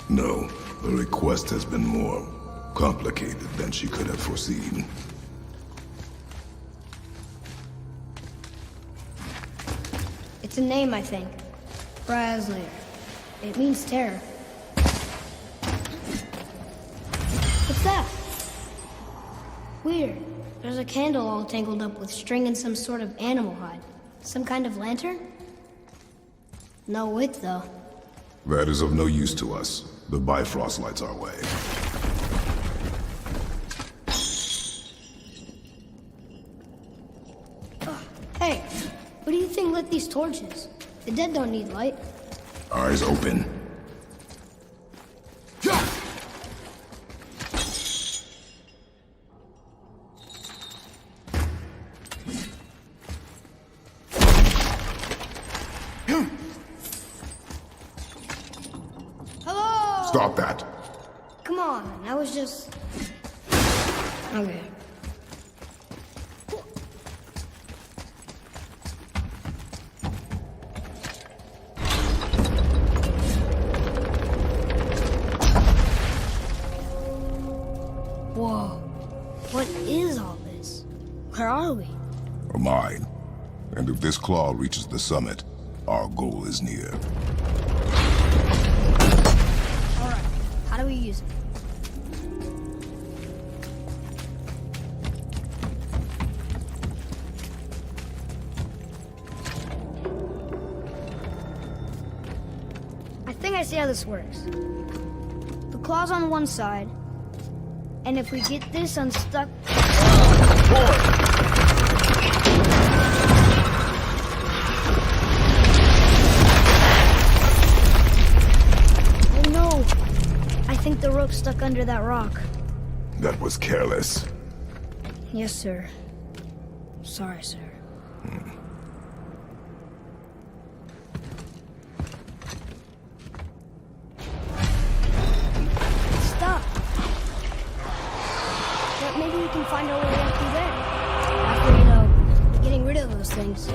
No, the request has been more complicated than she could have foreseen. It's a name, I think. Braslayer. It means terror. What's that? Weird. There's a candle all tangled up with string and some sort of animal hide. Some kind of lantern? No wick, though. That is of no use to us. The Bifrost lights our way. Hey, what do you think lit these torches? The dead don't need light. Eyes open. Hello! Stop that. Come on, I was just... Okay. Whoa. What is all this? Where are we? A mine. And if this claw reaches the summit, our goal is near. Alright, how do we use it? I think I see how this works. The claw's on one side, and if we get this unstuck... Oh no! I think the rope's stuck under that rock. That was careless. Yes, sir. Sorry, sir. Stop! But maybe we can find our way up through there. After, getting rid of those things.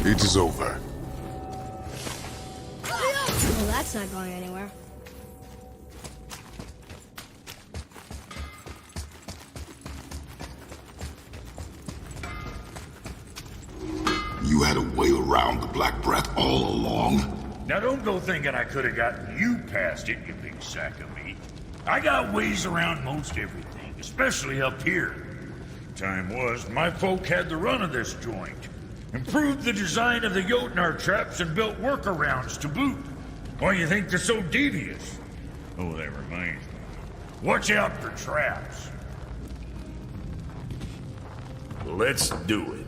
It is over. Well, that's not going anywhere. You had a way around the Black Breath all along. Now don't go thinking I could have gotten you past it, you big sack of meat. I got ways around most everything, especially up here. Time was, my folk had the run of this joint. Improved the design of the Jotnar traps and built workarounds to boot. Why you think they're so devious? Oh, that reminds me. Watch out for traps. Let's do it.